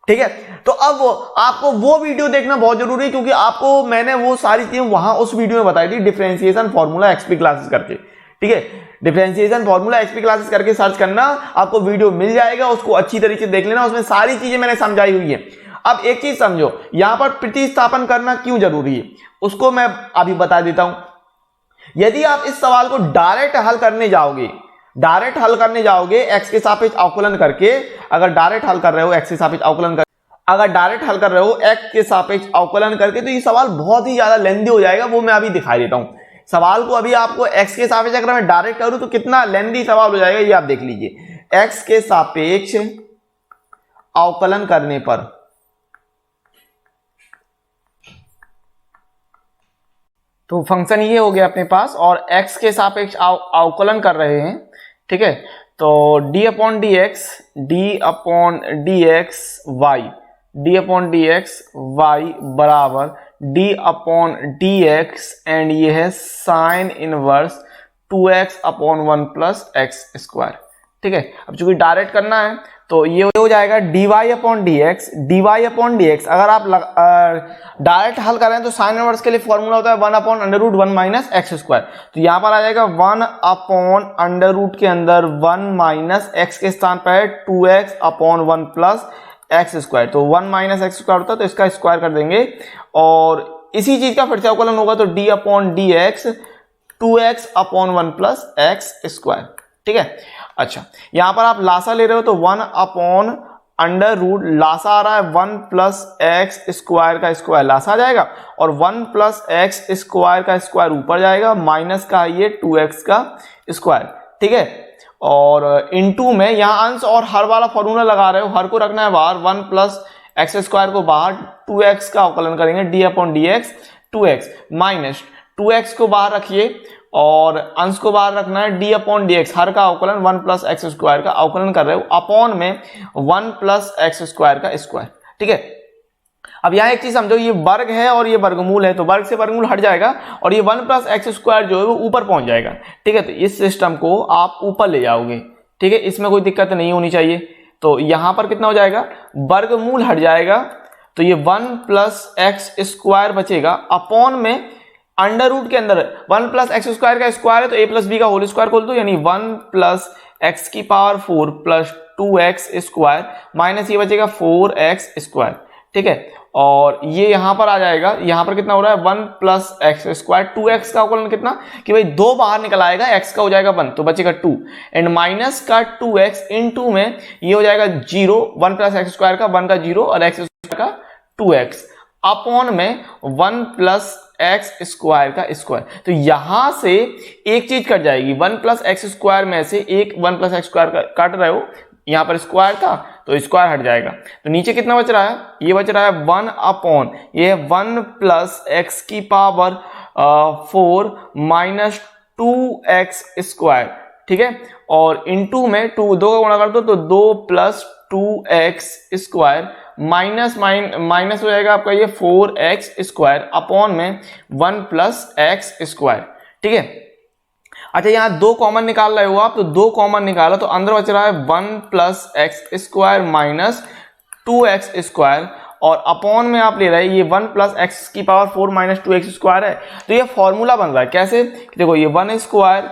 ठीक है, तो अब आपको वो वीडियो देखना बहुत जरूरी है, क्योंकि आपको मैंने वो सारी चीजें वहां उस वीडियो में बताई थी, डिफरेंशिएशन फॉर्मूला एक्सपी क्लासेस करके। ठीक है, डिफरेंशिएशन फॉर्मूला एक्सपी क्लासेस करके सर्च करना, आपको वीडियो मिल जाएगा, उसको अच्छी तरीके से देख लेना, उसमें सारी चीजें मैंने समझाई हुई है। अब एक चीज समझो, यहां पर प्रतिस्थापन करना क्यों जरूरी है उसको मैं अभी बता देता हूं। यदि आप इस सवाल को डायरेक्ट हल करने जाओगे, एक्स के सापेक्ष अवकलन करके, अगर डायरेक्ट हल कर रहे हो एक्स के सापेक्ष अवकलन कर, अगर डायरेक्ट हल कर रहे हो एक्स के सापेक्ष अवकलन करके, तो ये सवाल बहुत ही ज्यादा लेंथी हो जाएगा, वो मैं अभी दिखाई देता हूं। सवाल को अभी आपको एक्स के सापेक्ष अगर मैं डायरेक्ट करूं तो कितना लेंथी सवाल हो जाएगा, ये आप देख लीजिए। एक्स के सापेक्ष अवकलन करने पर तो फंक्शन ये हो गया अपने पास, और x के सापेक्ष अवकलन कर रहे हैं। ठीक है, तो d upon D x, d upon D x y बराबर d upon D x, and ये है sine inverse 2x upon 1 plus x square. ठीक है, अब चूंकि डायरेक्ट करना है तो ये हो जाएगा dy अपॉन डी एक्स। अगर आप डायरेक्ट हल करें तो साइन इनवर्स के लिए फॉर्मूला होता है 1 upon under root 1 minus x square, तो यहां पर आ जाएगा 1 अपॉन अंडर रूट के अंदर 1 माइनस एक्स के स्थान पर है 2x upon 1 plus x square, तो 1 माइनस एक्स स्क्वायर होता है तो इसका स्क्वायर कर देंगे, और इसी चीज का फिर से अवकलन होगा तो d upon D x 2x upon 1 plus x square. ठीक है, अच्छा यहां पर आप लासा ले रहे हो तो 1 अपॉन अंडर रूट, लासा आ रहा है 1 प्लस एक्स स्क्वायर का स्क्वायर लासा आ जाएगा, और 1 प्लस एक्स स्क्वायर का स्क्वायर ऊपर जाएगा, माइनस का ये 2x का स्क्वायर। ठीक है, और इनटू में यहाँ अंश और हर वाला फॉर्मूला लगा रहे हो, हर को रखना है बाहर, 1 प्लस एक्स स्क्वायर को बाहर, 2x का अवकलन करेंगे D upon D x, 2x minus 2x को बाहर रखिए और अंश को बाहर रखना है डी अपॉन डी एक्स, हर का अवकलन 1 प्लस एक्स स्क्वायर का अवकलन कर रहे हो, अपॉन में 1 प्लस एक्स स्क्वायर का स्क्वायर। ठीक है, अब यहाँ एक चीज समझो, ये वर्ग है और ये वर्गमूल है, तो वर्ग से वर्गमूल हट जाएगा और ये 1 प्लस एक्स स्क्वायर जो है वो ऊपर पहुंच जाएगा। ठीक है, तो इस सिस्टम को आप ऊपर ले जाओगे। ठीक है, इसमें कोई दिक्कत नहीं होनी चाहिए। तो यहां पर कितना हो जाएगा, वर्गमूल हट जाएगा, तो ये 1 प्लस एक्स स्क्वायर बचेगा, अपॉन में अंडर रूट के अंदर 1 प्लस एक्स स्क्वायर का स्क्वायर है तो a प्लस बी का होल स्क्वायर खोल दो, यानी 1 प्लस एक्स की power 4 plus 2x square minus ये बचेगा 4x स्क्वायर। ठीक है, और ये यहां पर आ जाएगा, यहां पर कितना हो रहा है 1 प्लस एक्स स्क्वायर, 2x का अवकलन कितना कि भाई 2 बाहर निकल आएगा, x का हो जाएगा 1 तो बचेगा 2 एंड माइनस का 2x इनटू में ये हो जाएगा 0, 1 प्लस एक्स स्क्वायर का 1 का 0 और एक्स स्क्वायर का 2x अपॉन में 1 प्लस एक्स स्क्वायर का स्क्वायर। तो यहां से एक चीज कट जाएगी, 1 प्लस एक्स स्क्वायर में से एक 1 प्लस एक्स स्क्वायर काट रहे हो, यहां पर स्क्वायर था तो स्क्वायर हट जाएगा, तो नीचे कितना बच रहा है, ये बच रहा है 1 अपॉन ये 1 प्लस एक्स की पावर 4 माइनस 2x स्क्वायर। ठीक है, और इनटू में 2 का गुणा कर दो तो 2 plus 2x square minus minus हो जाएगा आपका ये 4x स्क्वायर अपॉन में 1 प्लस एक्स स्क्वायर। ठीक है, अच्छा यहाँ 2 कॉमन निकाल रहे हो आप, तो 2 कॉमन निकाला तो अंदर बच रहा है 1 plus x square minus 2x square और अपॉन में आप ले रहे हैं ये 1 प्लस एक्स की पावर 4 माइनस 2x स्क्वायर है, तो ये फॉर्मूला बन रहा है कैसे, देखो ये 1 स्क्वायर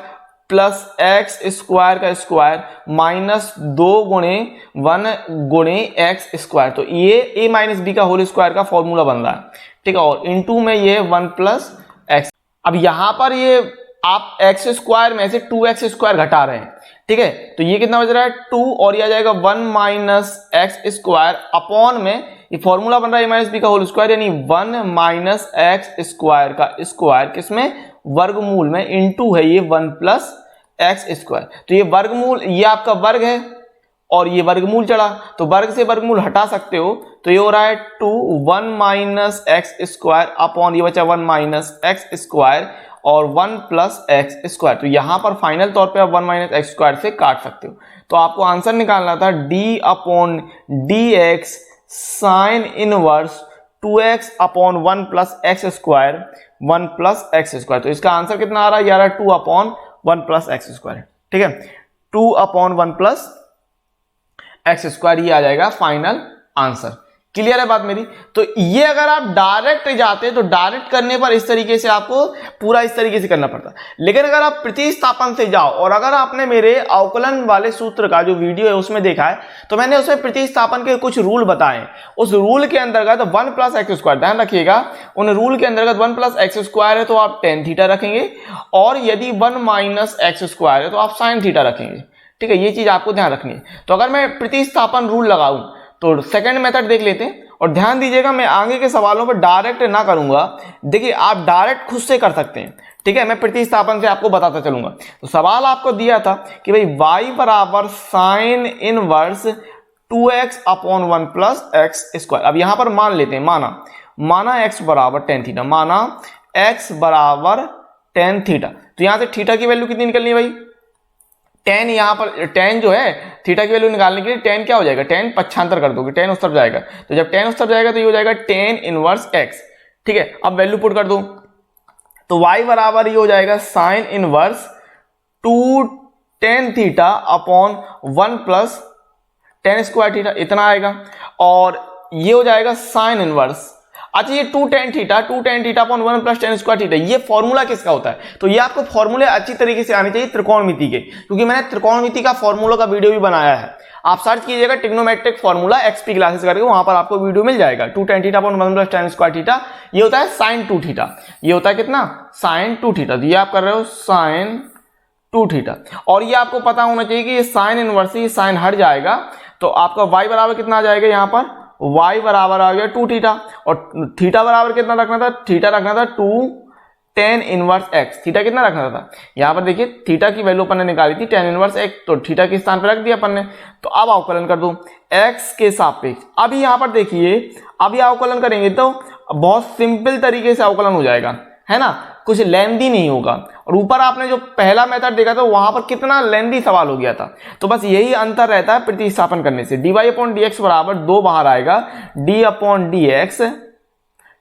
प्लस एक्स स्क्वायर का स्क्वायर माइनस 2 गुणे 1 गुणे एक्स स्क्वायर, तो ये a माइनस बी का होल स्क्वायर का फॉर्मूला बन रहा है। ठीक है, और इनटू में ये 1 प्लस एक्स, अब यहां पर ये आप एक्स स्क्वायर में से 2x स्क्वायर घटा रहे हैं। ठीक है, तो ये कितना बच रहा है 2 और ये आ जाएगा 1 माइनस एक्स स्क्वायर अपॉन में ये फॉर्मूला बन रहा है a माइनस बी का होल स्क्वायर, यानी 1 माइनस एक्स स्क्वायर का स्क्वायर किसमें, वर्गमूल में, इनटू है ये 1 प्लस एक्स स्क्वायर। तो ये वर्गमूल, ये आपका वर्ग है और ये वर्गमूल चढ़ा, तो वर्ग से वर्गमूल हटा सकते हो, तो ये हो रहा है 2 1 माइनस एक्स स्क्वायर अपॉन ये बचा 1 माइनस एक्स स्क्वायर और 1 प्लस एक्स स्क्वायर। तो यहां पर फाइनल तौर पे आप 1 माइनस एक्स स्क्वायर से काट सकते हो। तो आपको आंसर निकालना था D upon D x sign inverse 2x upon 1 plus x square 1 plus x square. तो इसका आंसर कितना आ रहा है यार, 2 अपॉन 1 प्लस एक्स स्क्वायर। ठीक है, 2 अपॉन 1 प्लस एक्स स्क्वायर ये आ जाएगा फाइनल आंसर। क्लियर है बात मेरी। तो ये अगर आप डायरेक्ट जाते तो डायरेक्ट करने पर इस तरीके से आपको पूरा इस तरीके से करना पड़ता, लेकिन अगर आप प्रतिस्थापन से जाओ और अगर आपने मेरे अवकलन वाले सूत्र का जो वीडियो है उसमें देखा है तो मैंने उसमें प्रतिस्थापन के कुछ रूल बताए। उस रूल के अंतर्गत 1 प्लस एक्स स्क्वायर, ध्यान रखिएगा, उन रूल के अंतर्गत 1 प्लस एक्स स्क्वायर है तो आप टेन थीटा रखेंगे और यदि 1 माइनस एक्स स्क्वायर है तो आप साइन थीटा रखेंगे। ठीक है, ये चीज आपको ध्यान रखनी है। तो अगर मैं प्रतिस्थापन रूल लगाऊं तो सेकंड मेथड देख लेते हैं और ध्यान दीजिएगा मैं आगे के सवालों पर डायरेक्ट ना करूंगा। देखिए आप डायरेक्ट खुद से कर सकते हैं। ठीक है, मैं प्रतिस्थापन से आपको बताता चलूंगा। तो सवाल आपको दिया था कि भाई y बराबर sine inverse 2x upon 1 plus x square. अब यहां पर मान लेते हैं, माना x बराबर टेन थीटा, माना x बराबर टेन थीटा। तो यहां से थीटा की वैल्यू कितनी निकलनी है भाई, टेन, यहां पर टेन जो है थीटा की वैल्यू निकालने के लिए टेन क्या हो जाएगा, टेन पक्षांतर कर दोगे, टेन उस तरफ जाएगा, तो जब टेन उस तरफ जाएगा तो ये हो जाएगा टेन इनवर्स एक्स। ठीक है, अब वैल्यू पुट कर दो तो y बराबर ये हो जाएगा sign inverse 2 tan theta upon 1 plus tan square theta, इतना आएगा, और ये हो जाएगा साइन इनवर्स। अच्छा ये 2 tan theta upon 1 plus tan square theta, ये फॉर्मूला किसका होता है, तो ये आपको फॉर्मूले अच्छी तरीके से आने चाहिए त्रिकोणमिति के, क्योंकि मैंने त्रिकोणमिति का फॉर्मूला का वीडियो भी बनाया है। आप सर्च कीजिएगा ट्रिग्नोमेट्रिक फॉर्मूला एक्सपी क्लासेस करके, वहां पर आपको वीडियो मिल जाएगा। 2 tan theta upon 1 plus tan square theta, ये होता है साइन 2 थीटा, ये होता है कितना, साइन 2 थीटा। तो ये आप कर रहे हो साइन 2 थीटा, और ये आपको पता होना चाहिए कि ये साइन इनवर्स, ये साइन हट जाएगा तो आपका y बराबर कितना आ जाएगा, यहाँ पर y बराबर आ गया 2 थीटा, और थीटा बराबर कितना रखना था, थीटा रखना था 2 टेन इनवर्स एक्स, थीटा कितना रखना था, यहां पर देखिए थीटा की वैल्यू अपन ने निकाली थी टेन इनवर्स एक्स, तो थीटा के स्थान पर रख दिया अपन ने। तो अब अवकलन कर दो एक्स के सापेक्ष। अभी यहां पर देखिए अभी अवकलन करेंगे तो बहुत सिंपल तरीके से अवकलन हो जाएगा, है ना, कुछ लेंदी नहीं होगा। और ऊपर आपने जो पहला मेथड देखा था वहां पर कितना लेंदी सवाल हो गया था। तो बस यही अंतर रहता है प्रतिस्थापन करने से। dy अपॉन डी एक्स बराबर 2 बाहर आएगा, d upon D x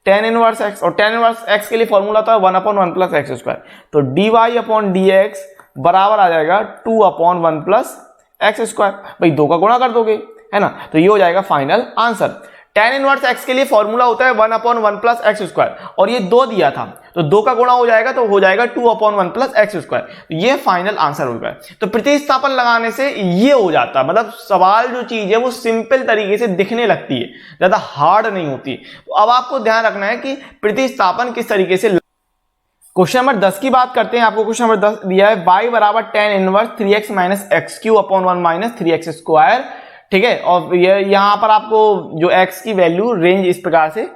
tan inverse x, और टेन इनवर्स एक्स के लिए फॉर्मूला था 1 अपॉन 1 प्लस एक्स स्क्वायर। तो dy अपॉन डी एक्स बराबर आ जाएगा 2 अपॉन 1 प्लस एक्स स्क्वायर। भाई 2 का गुणा कर दोगे, है ना, तो ये हो जाएगा final answer. Tan inverse x के लिए फॉर्मूला होता है 1 अपॉन 1 प्लस एक्स स्क्वायर, और ये 2 दिया था तो 2 का गुणा हो जाएगा तो हो जाएगा 2 अपॉन 1 प्लस एक्स स्क्वायर। तो ये फाइनल आंसर हो गया। तो प्रतिस्थापन लगाने से ये हो जाता, मतलब सवाल जो चीज है वो सिंपल तरीके से दिखने लगती है, ज्यादा हार्ड नहीं होती। तो अब आपको ध्यान रखना है कि प्रतिस्थापन किस तरीके से। क्वेश्चन नंबर 10 की बात करते हैं। आपको क्वेश्चन नंबर 10 दिया है y बराबर tan inverse 3x minus x Q upon 1 minus 3x square, ठीक है। और ये यहां पर आपको जो x की वैल्यू रेंज इस प्रकार से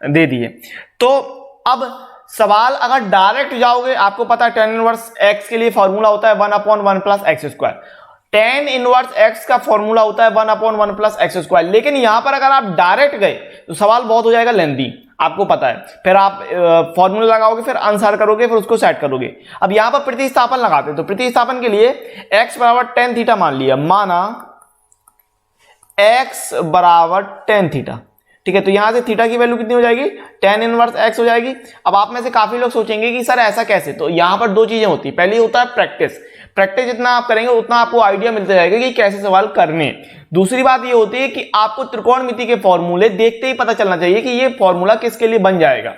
दे दी है। तो अब सवाल अगर डायरेक्ट जाओगे, आपको पता है टेन इनवर्स x के लिए फॉर्मूला होता है 1 upon 1 plus x square, tan inverse x का फॉर्मूला होता है 1 अपॉन 1 प्लस एक्स स्क्वायर। लेकिन यहां पर अगर आप डायरेक्ट गए तो सवाल बहुत हो जाएगा लेंदी, आपको पता है। फिर आप फॉर्मूला लगाओगे, फिर आंसर करोगे, फिर उसको सेट करोगे। अब यहां पर प्रतिस्थापन लगाते हैं, तो प्रतिस्थापन के लिए x बराबर टेन थीटा मान लिया, माना x बराबर टेन थीटा, ठीक है। तो यहां से थीटा की वैल्यू कितनी हो जाएगी, टेन इनवर्स x हो जाएगी। अब आप में से काफी लोग सोचेंगे कि सर ऐसा कैसे, तो यहां पर 2 चीजें होती है। पहली होता है प्रैक्टिस, प्रैक्टिस जितना आप करेंगे उतना आपको आइडिया मिलता जाएगा कि कैसे सवाल करने। दूसरी बात ये होती है कि आपको त्रिकोणमिति के फॉर्मूले देखते ही पता चलना चाहिए कि ये फॉर्मूला किसके लिए बन जाएगा,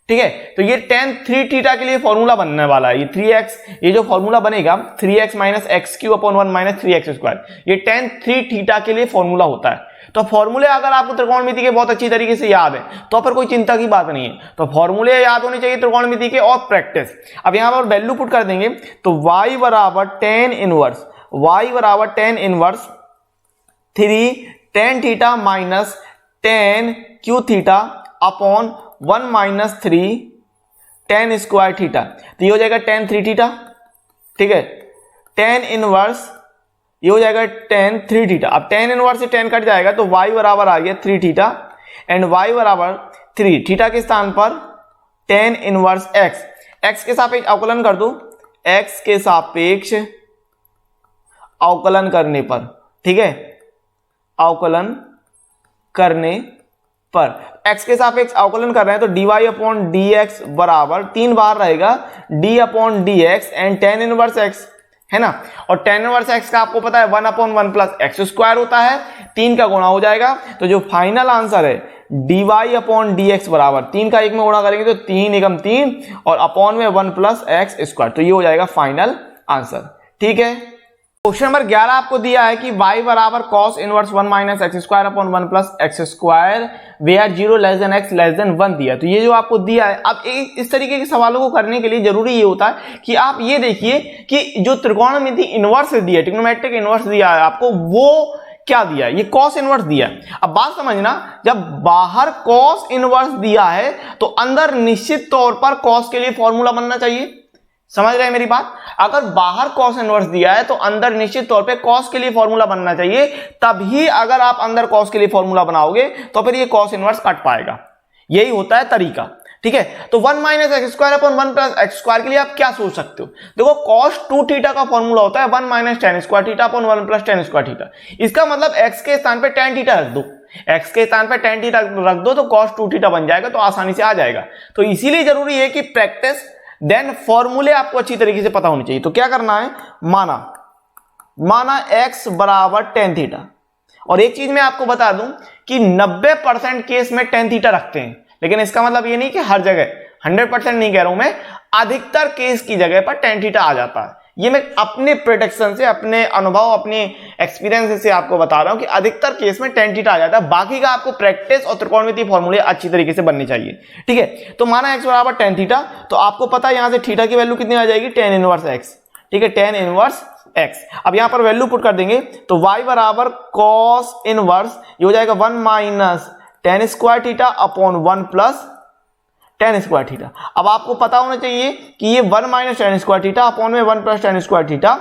ठीक है। तो ये टेन 3 थीटा के लिए फॉर्मूला बनने वाला है, ये 3x, ये जो फॉर्मूला बनेगा 3x minus x Q upon 1 minus 3x square, ये टेन 3 थीटा के लिए फॉर्मूला होता है। तो फॉर्मूले अगर आपको त्रिकोणमिति के बहुत अच्छी तरीके से याद है तो फिर कोई चिंता की बात नहीं है। तो फॉर्मूले याद होने चाहिए त्रिकोणमिति के और प्रैक्टिस। अब यहां पर वैल्यू पुट कर देंगे तो y बराबर टेन इनवर्स, y बराबर tan inverse 3 tan theta minus ten Q theta upon 1 minus 3 ten square theta. तो ये हो जाएगा टेन 3 थीटा, ठीक है। टेन इनवर्स ये हो जाएगा टेन 3 थीटा। अब टेन इनवर्स से टेन कट जाएगा तो y बराबर आ गया 3 थीटा, एंड y बराबर 3 थीटा के स्थान पर टेन इनवर्स x, x के सापेक्ष अवकलन कर दो, x के सापेक्ष अवकलन करने पर, ठीक है, अवकलन करने पर x के सापेक्ष अवकलन कर रहे हैं तो dy अपॉन डी एक्स बराबर 3 बार रहेगा d upon D x and tan inverse x, है ना। और टेन इनवर्स x का आपको पता है 1 अपॉन 1 प्लस एक्स स्क्वायर होता है, 3 का गुणा हो जाएगा। तो जो फाइनल आंसर है dy अपॉन डी एक्स बराबर 3 का 1 में गुणा करेंगे तो 3 एकम 3 और अपॉन में 1 प्लस एक्स स्क्वायर। तो ये हो जाएगा फाइनल आंसर, ठीक है। क्वेश्चन नंबर 11 आपको दिया है कि y बराबर cos inverse 1 minus x square upon 1 plus x square where 0 less than x less than 1 दिया। तो ये जो आपको दिया है, अब इस तरीके के सवालों को करने के लिए जरूरी ये होता है कि आप ये देखिए कि जो त्रिकोणमिति इनवर्स दिया, ट्रिग्नोमेट्रिक इनवर्स दिया है आपको, वो क्या दिया, ये cos इनवर्स दिया। अब बात समझना, जब बाहर cos इनवर्स दिया है तो अंदर निश्चित तौर पर cos के लिए फॉर्मूला बनना चाहिए। समझ रहे हैं मेरी बात? अगर बाहर cos इनवर्स दिया है तो अंदर निश्चित तौर पे cos के लिए फॉर्मूला बनना चाहिए, तभी अगर आप अंदर cos के लिए फॉर्मूला बनाओगे तो फिर ये cos इनवर्स कट पाएगा। यही होता है तरीका, ठीक है। तो 1 minus x square upon 1 plus x square के लिए आप क्या सोच सकते हो, देखो cos 2 थीटा का फॉर्मूला होता है 1 minus tan square theta upon 1 plus tan square theta. इसका मतलब x के स्थान पे टेन थीटा रख दो, x के स्थान पे टेन थीटा रख दो तो cos 2 थीटा बन जाएगा, तो आसानी से आ जाएगा। तो इसीलिए जरूरी है कि प्रैक्टिस देन फॉर्मूले आपको अच्छी तरीके से पता होनी चाहिए। तो क्या करना है, माना x बराबर टेन थीटा, और एक चीज मैं आपको बता दूं कि 90% केस में टेन थीटा रखते हैं, लेकिन इसका मतलब ये नहीं कि हर जगह 100% नहीं कह रहा हूं मैं, अधिकतर केस की जगह पर टेन थीटा आ जाता है। ये मैं अपने प्रेडिक्शन से, अपने अनुभव, अपने एक्सपीरियंस से आपको बता रहा हूं कि अधिकतर केस में टेन थीटा आ जाता है। बाकी का आपको प्रैक्टिस और त्रिकोणमिति फॉर्मूले अच्छी तरीके से बनने चाहिए, ठीक है। तो माना x बराबर टेन थीटा, तो आपको पता है यहां से थीटा की वैल्यू कितनी आ जाएगी, टेन इनवर्स x, ठीक है, टेन इनवर्स x। अब यहां पर वैल्यू पुट कर देंगे तो y बराबर cos इनवर्स, ये हो जाएगा 1 minus tan square theta upon 1 plus tan square theta. अब आपको पता होना चाहिए कि ये 1 minus tan square theta upon में 1 plus tan square theta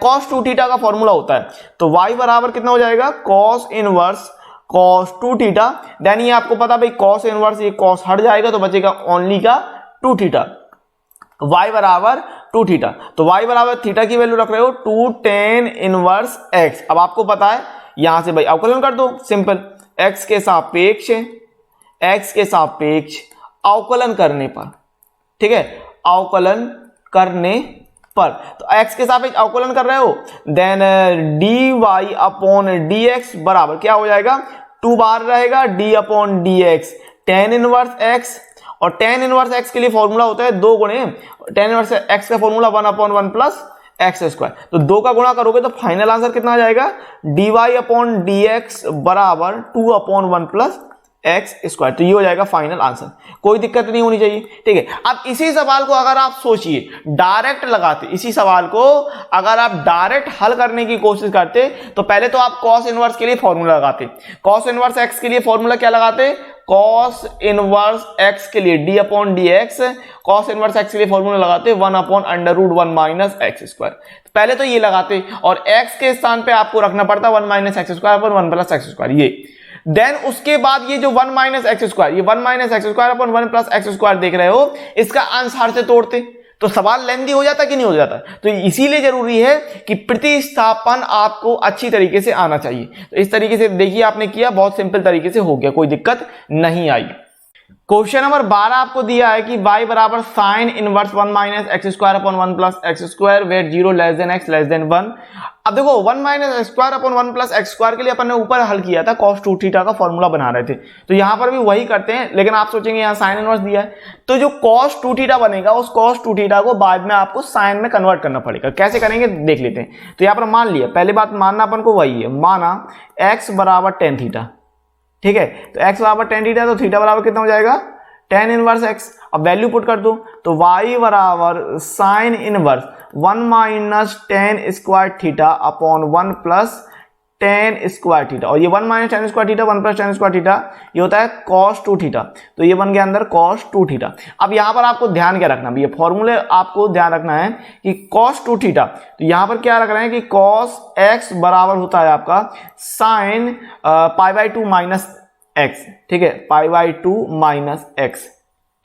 cos 2 theta का फॉर्मूला होता है। तो y बराबर कितना हो जाएगा, cos inverse cos 2 theta. Then ये आपको पता भाई कॉस इनवर्स, ये कॉस हट जाएगा तो बचेगा ओनली का 2 थीटा। y बराबर 2 थीटा, तो y बराबर थीटा की वैल्यू रख रहे हो 2 tan इनवर्स x। अब आपको पता है यहां से भाई अवकलन कर दो, सिंपल, x के सापेक्ष अवकलन करने पर, ठीक है, अवकलन करने पर, तो x के सापेक्ष अवकलन कर रहे हो, देन dy अपॉन dx बराबर क्या हो जाएगा, 2 बार रहेगा d upon dx tan inverse x, और tan इनवर्स x के लिए फॉर्मूला होता है 2 गुणे tan इनवर्स x का formula 1 upon 1 plus x square, तो 2 का गुणा करोगे तो फाइनल आंसर कितना आ जाएगा, dy अपॉन dx बराबर 2 अपॉन 1 प्लस एक्स स्क्वायर। तो ये हो जाएगा फाइनल आंसर, कोई दिक्कत नहीं होनी चाहिए, ठीक है। अब इसी सवाल को अगर आप सोचिए डायरेक्ट लगाते, इसी सवाल को अगर आप डायरेक्ट हल करने की कोशिश करते तो पहले तो आप कॉस इनवर्स के लिए फॉर्मूला लगाते, कॉस इनवर्स एक्स के लिए फॉर्मूला क्या लगाते, कॉस इनवर्स एक्स के लिए d upon D x, cos inverse x के लिए फॉर्मूला लगाते 1 upon under root 1 minus x square. पहले तो ये लगाते और एक्स के स्थान पे आपको रखना पड़ता 1 minus x square upon 1 plus x square, ये देन उसके बाद ये जो 1 माइनस एक्स स्क्वायर, ये 1 minus x square upon 1 plus x square देख रहे हो, इसका अंश हर से तोड़ते तो सवाल लेंदी हो जाता कि नहीं हो जाता। तो इसीलिए जरूरी है कि प्रतिस्थापन आपको अच्छी तरीके से आना चाहिए। तो इस तरीके से देखिए आपने किया, बहुत सिंपल तरीके से हो गया, कोई दिक्कत नहीं आई। क्वेश्चन नंबर 12 आपको दिया है कि y बराबर sine inverse 1 minus x square upon 1 plus x square where 0 less than x less than 1। अब देखो 1 minus x square upon 1 plus x square के लिए अपन ने ऊपर हल किया था, cos 2 थीटा का फॉर्मूला बना रहे थे, तो यहां पर भी वही करते हैं, लेकिन आप सोचेंगे यहां साइन इनवर्स दिया है, तो जो cos 2 थीटा बनेगा उस cos 2 थीटा को बाद में आपको साइन में कन्वर्ट करना पड़ेगा। कैसे करेंगे देख लेते हैं। तो यहां पर मान लिया, पहली बात मानना अपन को वही है, माना x बराबर tan थीटा, ठीक है, तो x बराबर tan थीटा, तो थीटा बराबर कितना हो जाएगा tan इनवर्स x। अब वैल्यू पुट कर दो तो y बराबर sine inverse 1 minus tan square theta upon 1 plus tan square theta, और ये 1 minus tan square theta 1 plus tan square theta ये होता है cos 2 थीटा, तो ये बन गया अंदर cos 2 थीटा। अब यहां पर आपको ध्यान क्या रखना, ये फॉर्मूले आपको ध्यान रखना है कि cos 2 थीटा, तो यहां पर क्या रख रहे हैं कि cos x बराबर होता है आपका साइन π/2 माइनस एक्स, ठीक है, π/2 माइनस एक्स,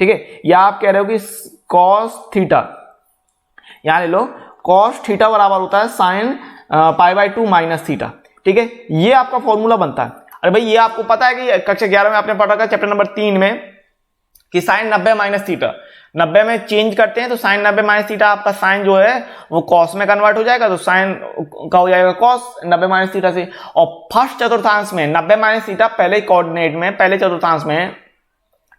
ठीक है, या आप कह रहे हो कि cos थीटा, यहां ले लो cos थीटा बराबर होता है साइन π/2 माइनस थीटा, ठीक है, ये आपका फॉर्मूला बनता है। अरे भाई ये आपको पता है कि कक्षा 11 में आपने पढ़ा था चैप्टर नंबर 3 में कि साइन 90 माइनस थीटा, 90 में चेंज करते हैं तो साइन 90 माइनस थीटा आपका साइन जो है वो कॉस में कन्वर्ट हो जाएगा, तो साइन का हो जाएगा कॉस 90 माइनस थीटा से। और फर्स्ट चतुर्थांश में 90 माइनस थीटा पहले कोऑर्डिनेट में पहले चतुर्थांश में है,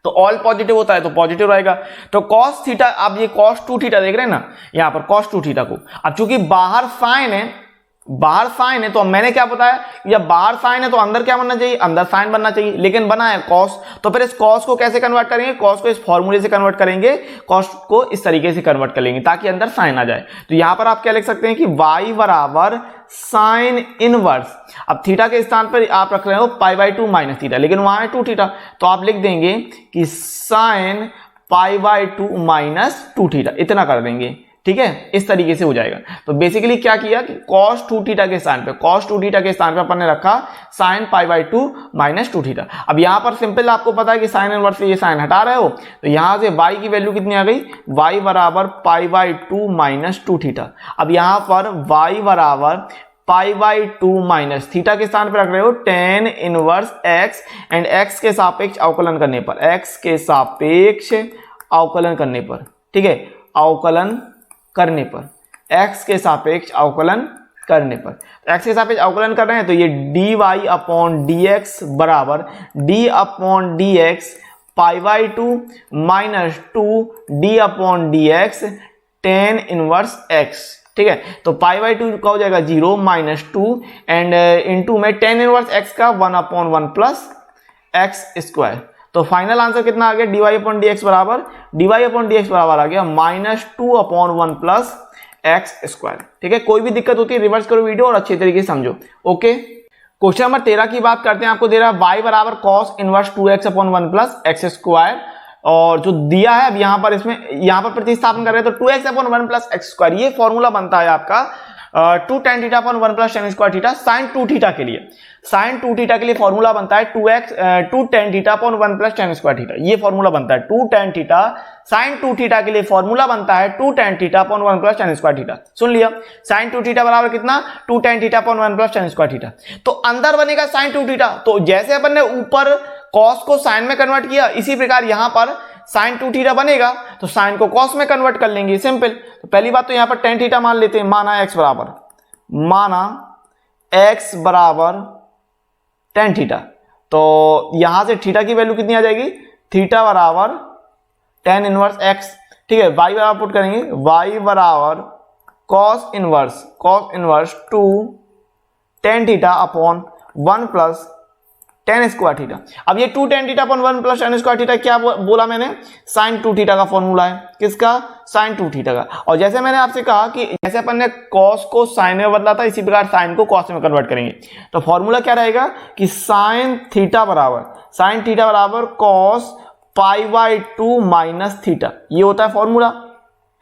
तो ऑल पॉजिटिव होता है तो पॉजिटिव रहेगा, तो cos थीटा, आप ये cos 2 थीटा देख रहे हैं ना यहां पर cos 2 थीटा को, अब चूंकि बाहर साइन है तो मैंने क्या बताया, जब बाहर साइन है तो अंदर क्या बनना चाहिए, अंदर साइन बनना चाहिए, लेकिन बना है cos, तो फिर इस cos को कैसे कन्वर्ट करेंगे, cos को इस फॉर्मूले से कन्वर्ट करेंगे, cos को इस तरीके से कन्वर्ट कर लेंगे ताकि अंदर साइन आ जाए। तो यहां पर आप क्या लिख सकते हैं कि y बराबर साइन इनवर्स, अब थीटा के स्थान पर आप रख रहे हो π/2 माइनस थीटा, लेकिन वहां है 2 थीटा, तो आप लिख देंगे कि साइन π/2 माइनस 2 थीटा, इतना कर देंगे, ठीक है, इस तरीके से हो जाएगा। तो बेसिकली क्या किया कि cos 2 थीटा के स्थान पे, cos 2 थीटा के स्थान पे अपन ने रखा sin π/2 माइनस 2 थीटा। अब यहां पर सिंपल आपको पता है कि साइन इनवर्स से ये साइन हटा रहे हो, तो यहां से y की वैल्यू कितनी आ गई, y बराबर π/2 माइनस 2 थीटा। अब यहां पर y बराबर π/2 माइनस थीटा के स्थान पर रख रहे हो tan inverse x, and x के सापेक्ष अवकलन करने पर, x के सापेक्ष अवकलन करने पर, ठीक है, अवकलन करने पर, x के सापेक्ष अवकलन करने पर, x के सापेक्ष अवकलन कर रहे हैं तो ये dy अपॉन dx बराबर d upon dx π/2 minus 2 d upon dx tan inverse x, ठीक है, तो π/2 का हो जाएगा 0 माइनस 2 एंड इनटू में tan इनवर्स x का 1 अपॉन 1 प्लस एक्स स्क्वायर। तो फाइनल आंसर कितना आ गया, dy अपॉन dx बराबर आ गया minus 2 upon 1 plus x square, ठीक है। कोई भी दिक्कत होती है रिवर्स करो वीडियो और अच्छे तरीके से समझो, ओके। क्वेश्चन नंबर 13 की बात करते हैं, आपको दे रहा है y बराबर cos inverse 2x upon 1 plus x square और जो दिया है अब यहाँ पर इसमें यहाँ पर प्रतिस्थापन कर रहे हैं तो 2x upon 1 plus x square, ये फॉर्मूला बनता है आपका 2 tan theta upon 1 plus tan square theta sin 2 theta के लिए। sin 2 थीटा के लिए फॉर्मूला बनता है 2 tan theta upon 1 plus tan square theta, ये फॉर्मूला बनता है 2 tan थीटा sin 2 थीटा के लिए फॉर्मूला बनता है 2 tan theta upon 1 plus tan square theta. सुन लिया, sin 2 थीटा बराबर कितना 2 tan theta upon 1 plus tan square theta. तो अंदर बनेगा sin 2 थीटा, तो जैसे अपन ने ऊपर cos को sin में कन्वर्ट किया इसी प्रकार यहां पर sin 2 थीटा बनेगा तो sin को cos में कन्वर्ट कर लेंगे, सिंपल। तो पहली बात तो यहां पर tan थीटा मान लेते हैं, माना x बराबर tan थीटा, तो यहां से थीटा की वैल्यू कितनी आ जाएगी, थीटा बराबर tan इनवर्स x, ठीक है। y बराबर पुट करेंगे, y बराबर cos inverse 2 tan theta upon 1 plus tan square theta. अब ये 2 tan theta upon 1 plus tan square theta क्या बोला मैंने, sin 2 थीटा का फॉर्मूला है, किसका, sin 2 थीटा का। और जैसे मैंने आपसे कहा कि जैसे अपन ने cos को sin में बदला था इसी प्रकार sin को cos में कन्वर्ट करेंगे। तो फॉर्मूला क्या रहेगा कि sin थीटा बराबर cos pi by 2 minus theta, ये होता है फॉर्मूला,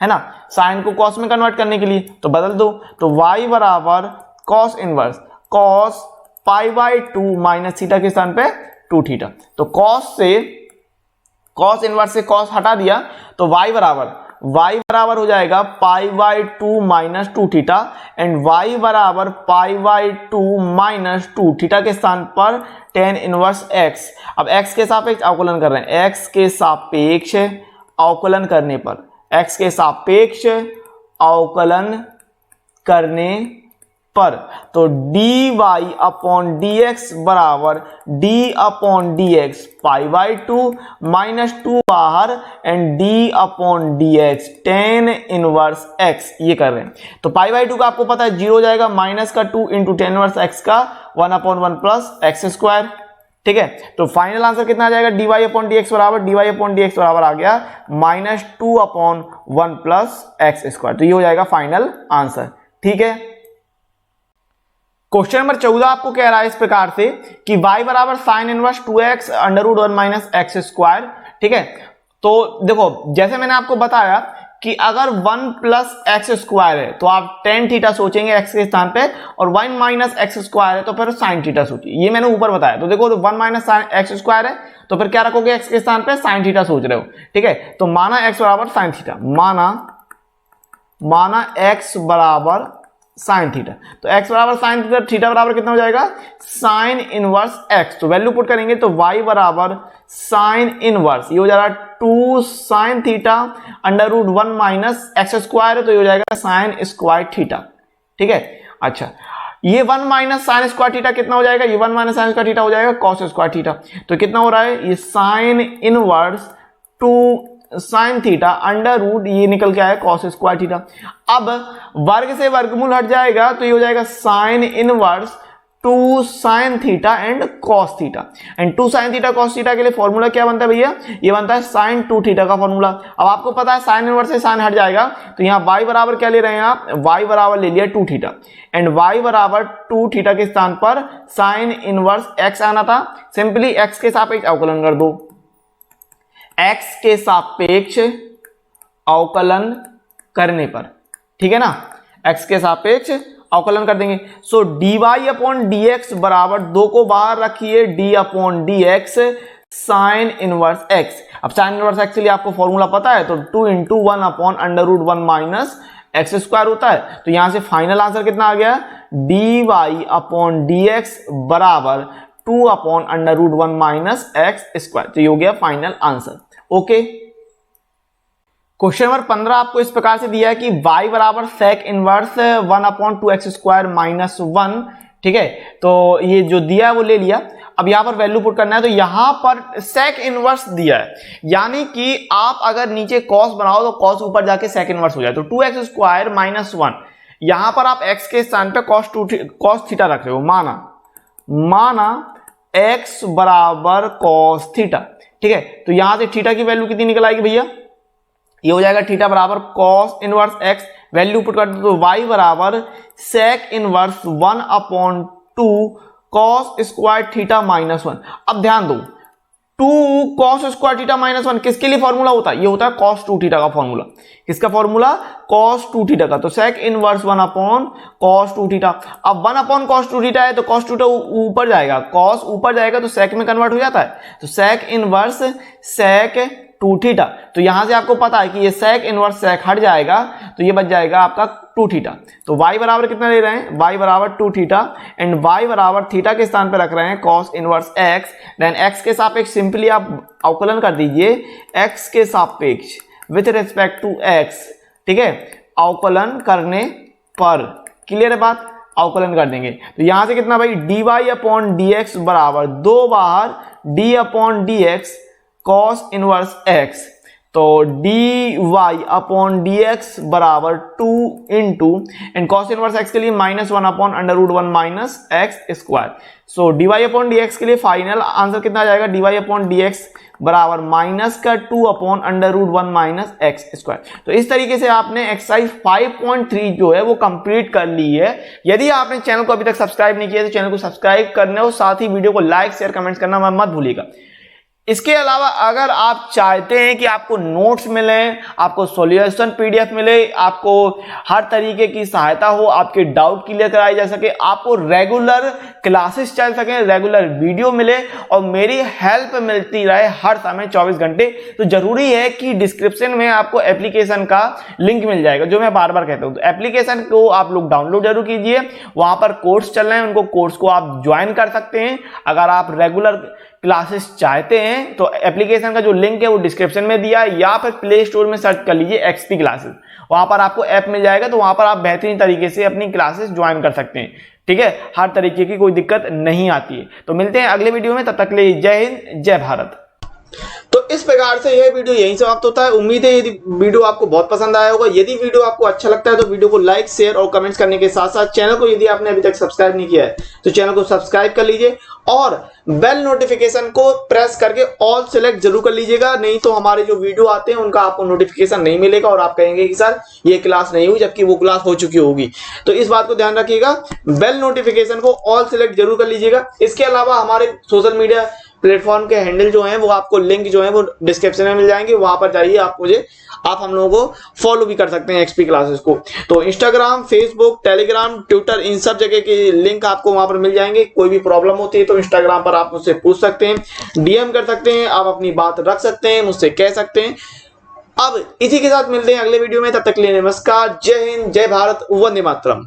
है ना, sin को cos में कन्वर्ट करने के लिए। तो बदल दो, तो y बराबर cos inverse cos pi by 2 minus theta के स्थान पे 2 थीटा। तो cos इनवर्स से cos हटा दिया तो y बराबर हो जाएगा pi by 2 minus 2 theta and y बराबर पाई बाई 2 माइनस 2 थीटा के स्थान पर tan इनवर्स x। अब x के सापेक्ष अवकलन कर रहे हैं, x के सापेक्ष अवकलन करने पर तो dy अपॉन dx बराबर d upon dx pi by 2 minus 2 बाहर and d upon dx tan inverse x, ये कर रहे हैं। तो पाई बाई 2 का आपको पता है 0 हो जाएगा, माइनस का 2 इंटू tan इनवर्स x का 1 अपॉन 1 प्लस एक्स स्क्वायर, ठीक है। तो फाइनल आंसर कितना आ जाएगा, dy अपॉन dx बराबर आ गया minus 2 upon 1 plus x square. तो ये हो जाएगा फाइनल आंसर, ठीक है। क्वेश्चन नंबर 14 आपको कह रहा है इस प्रकार से कि y बराबर sine inverse 2x under root 1 minus x square, ठीक है। तो देखो जैसे मैंने आपको बताया कि अगर 1 प्लस एक्स स्क्वायर है तो आप tan थीटा सोचेंगे x के स्थान पे, और 1 माइनस एक्स स्क्वायर है तो फिर sin थीटा सोचिए, ये मैंने ऊपर बताया। तो देखो 1 माइनस एक्स स्क्वायर है तो फिर क्या रखोगे, x के स्थान पे sin थीटा सोच रहे हो, ठीक है। तो माना x बराबर sin थीटा, माना x बराबर साइन थीटा, तो x बराबर साइन थीटा, थीटा बराबर कितना हो जाएगा, साइन इनवर्स x। तो वैल्यू पुट करेंगे तो y बराबर साइन इनवर्स, ये हो जाएगा 2 sine theta under root 1 minus x square है तो ये हो जाएगा साइन स्क्वायर थीटा, ठीक है। अच्छा, ये 1 माइनस साइन स्क्वायर थीटा कितना हो जाएगा, ये 1 माइनस साइन स्क्वायर थीटा हो जाएगा कॉस स्क्वायर थीटा। तो कितना हो रहा है, ये sine inverse 2 sine theta under root, ये निकल के आया कॉस स्क्वायर थीटा। अब वर्ग से वर्गमूल हट जाएगा तो ये हो जाएगा sign inverse 2 sine theta and cos theta, and 2 sine theta cos theta के लिए फॉर्मूला क्या बनता है भैया, ये बनता है साइन 2 थीटा का फॉर्मूला। अब आपको पता है साइन इनवर्स से साइन हट जाएगा तो यहाँ y बराबर क्या ले रहे हैं आप, y बराबर ले लिया 2 थीटा एंड y बराबर 2 थीटा के स्थान पर साइन इनवर्स x आना था। सिंपली x के सापेक्ष अवकलन कर दो, x के सापेक्ष अवकलन करने पर, ठीक है ना, x के सापेक्ष अवकलन कर देंगे। सो dy अपॉन dx बराबर 2 को बाहर रखिए, d upon dx sine inverse x। अब साइन इनवर्स x के लिए आपको फॉर्मूला पता है तो 2 into 1 upon under root 1 minus x square होता है। तो यहां से फाइनल आंसर कितना आ गया, dy अपॉन dx बराबर 2 upon under root 1 minus x square. तो ये हो गया final answer, okay. Question number 15 आपको इस प्रकार से दिया है कि y बराबर sec inverse 1 upon 2x square minus 1, ठीक है। तो ये जो दिया है वो ले लिया। अब यहां पर वैल्यू पुट करना है तो यहां पर सेक इनवर्स दिया है, यानी कि आप अगर नीचे कॉस बनाओ तो कॉस ऊपर जाके सेक इनवर्स हो जाए। तो 2x स्क्वायर माइनस 1, यहां पर आप x के स्थान पे कॉस थीटा रख रहे हो, माना x बराबर कॉस थीटा, ठीक है। तो यहां से थीटा की वैल्यू कितनी निकल आएगी भैया, ये हो जाएगा थीटा बराबर cos inverse x, value put कर दो तो y बराबर sec inverse 1 upon 2 cos square theta minus 1। अब ध्यान दो 2 cos स्क्वायर थीटा माइनस 1 किसके लिए फॉर्मूला होता है? ये होता है cos 2 थीटा का फॉर्मूला। किसका फॉर्मूला? cos 2 थीटा का। तो sec inverse 1 upon cos 2 theta. अब 1 अपॉन cos 2 थीटा है तो cos 2 थीटा ऊपर जाएगा, cos ऊपर जाएगा तो sec में कन्वर्ट हो जाता है, तो sec इनवर्स sec 2 थीटा। तो यहां से आपको पता है कि ये sec इनवर्स sec हट जाएगा तो ये बच जाएगा आपका 2 थीटा। तो y बराबर कितना ले रहे हैं? y बराबर 2 थीटा एंड y बराबर थीटा के स्थान पे रख रहे हैं cos inverse x। Then x के सापेक्ष सिंपली आप अवकलन कर दीजिए, x के सापेक्ष विथ रिस्पेक्ट टू x, ठीक है, अवकलन करने पर, क्लियर है बात, अवकलन कर देंगे। तो यहां से कितना भाई, dy अपॉन dx बराबर 2 बाहर d upon dx cos inverse x। तो dy अपॉन dx बराबर 2 into and cos inverse x के लिए -1 अपॉन √1 माइनस एक्स स्क्वायर। सो dy अपॉन dx के लिए फाइनल आंसर कितना आ जाएगा, dy अपॉन dx बराबर -2 अपॉन √1 माइनस एक्स स्क्वायर। तो इस तरीके से आपने एक्सरसाइज 5.3 जो है वो कंप्लीट कर ली है। यदि आपने चैनल को अभी तक सब्सक्राइब नहीं किया तो चैनल को सब्सक्राइब करना और साथ ही वीडियो को लाइक शेयर कमेंट्स करना मत भूलिएगा। इसके अलावा अगर आप चाहते हैं कि आपको नोट्स मिले, आपको सॉल्यूशन पीडीएफ मिले, आपको हर तरीके की सहायता हो, आपके डाउट क्लियर कराए जा सके, आपको रेगुलर क्लासेस चल सके, रेगुलर वीडियो मिले और मेरी हेल्प मिलती रहे हर समय 24 घंटे, तो जरूरी है कि डिस्क्रिप्शन में आपको एप्लीकेशन का लिंक मिल जाएगा, जो मैं बार बार कहता हूं। तो एप्लीकेशन को आप लोग डाउनलोड जरूर कीजिए, वहां पर कोर्स चल रहे हैं, उनको कोर्स को आप ज्वाइन कर सकते हैं। अगर आप रेगुलर क्लासेस चाहते हैं तो एप्लीकेशन का जो लिंक है वो डिस्क्रिप्शन में दिया है, या फिर प्ले स्टोर में सर्च कर लीजिए एक्सपी क्लासेस, वहां पर आपको ऐप मिल जाएगा। तो वहां पर आप बेहतरीन तरीके से अपनी क्लासेस ज्वाइन कर सकते हैं, ठीक है, हर तरीके की कोई दिक्कत नहीं आती है। तो मिलते हैं अगले वीडियो में, तब तक के लिए जय हिंद जय भारत। तो इस प्रकार से यह वीडियो यहीं समाप्त होता है। उम्मीद है यदि वीडियो आपको बहुत पसंद आया होगा। यदि वीडियो आपको अच्छा लगता है तो वीडियो को लाइक शेयर और कमेंट्स करने के साथ साथ चैनल को यदि आपने अभी तक सब्सक्राइब नहीं किया है तो चैनल को सब्सक्राइब कर लीजिए और बेल नोटिफिकेशन को प्रेस करके ऑल सेलेक्ट जरूर कर लीजिएगा, नहीं तो हमारे जो वीडियो आते हैं उनका आपको नोटिफिकेशन नहीं मिलेगा और आप कहेंगे कि सर ये क्लास नहीं हुई, जबकि वो क्लास हो चुकी होगी। तो इस बात को ध्यान रखिएगा, बेल नोटिफिकेशन को ऑल सेलेक्ट जरूर कर लीजिएगा। इसके अलावा हमारे सोशल मीडिया प्लेटफॉर्म के हैंडल जो हैं वो आपको लिंक जो है वो डिस्क्रिप्शन में मिल जाएंगे, वहां पर जाइए, आप हम लोगों को फॉलो भी कर सकते हैं एक्सपी क्लासेस को। तो इंस्टाग्राम, फेसबुक, टेलीग्राम, ट्विटर, इन सब जगह के लिंक आपको वहां पर मिल जाएंगे। कोई भी प्रॉब्लम होती है तो इंस्टाग्राम पर आप मुझसे पूछ सकते हैं, डीएम कर सकते हैं, आप अपनी बात रख सकते हैं, मुझसे कह सकते हैं। अब इसी के साथ मिलते हैं अगले वीडियो में, तब तक के लिए नमस्कार, जय हिंद जय भारत, वंदे मातरम।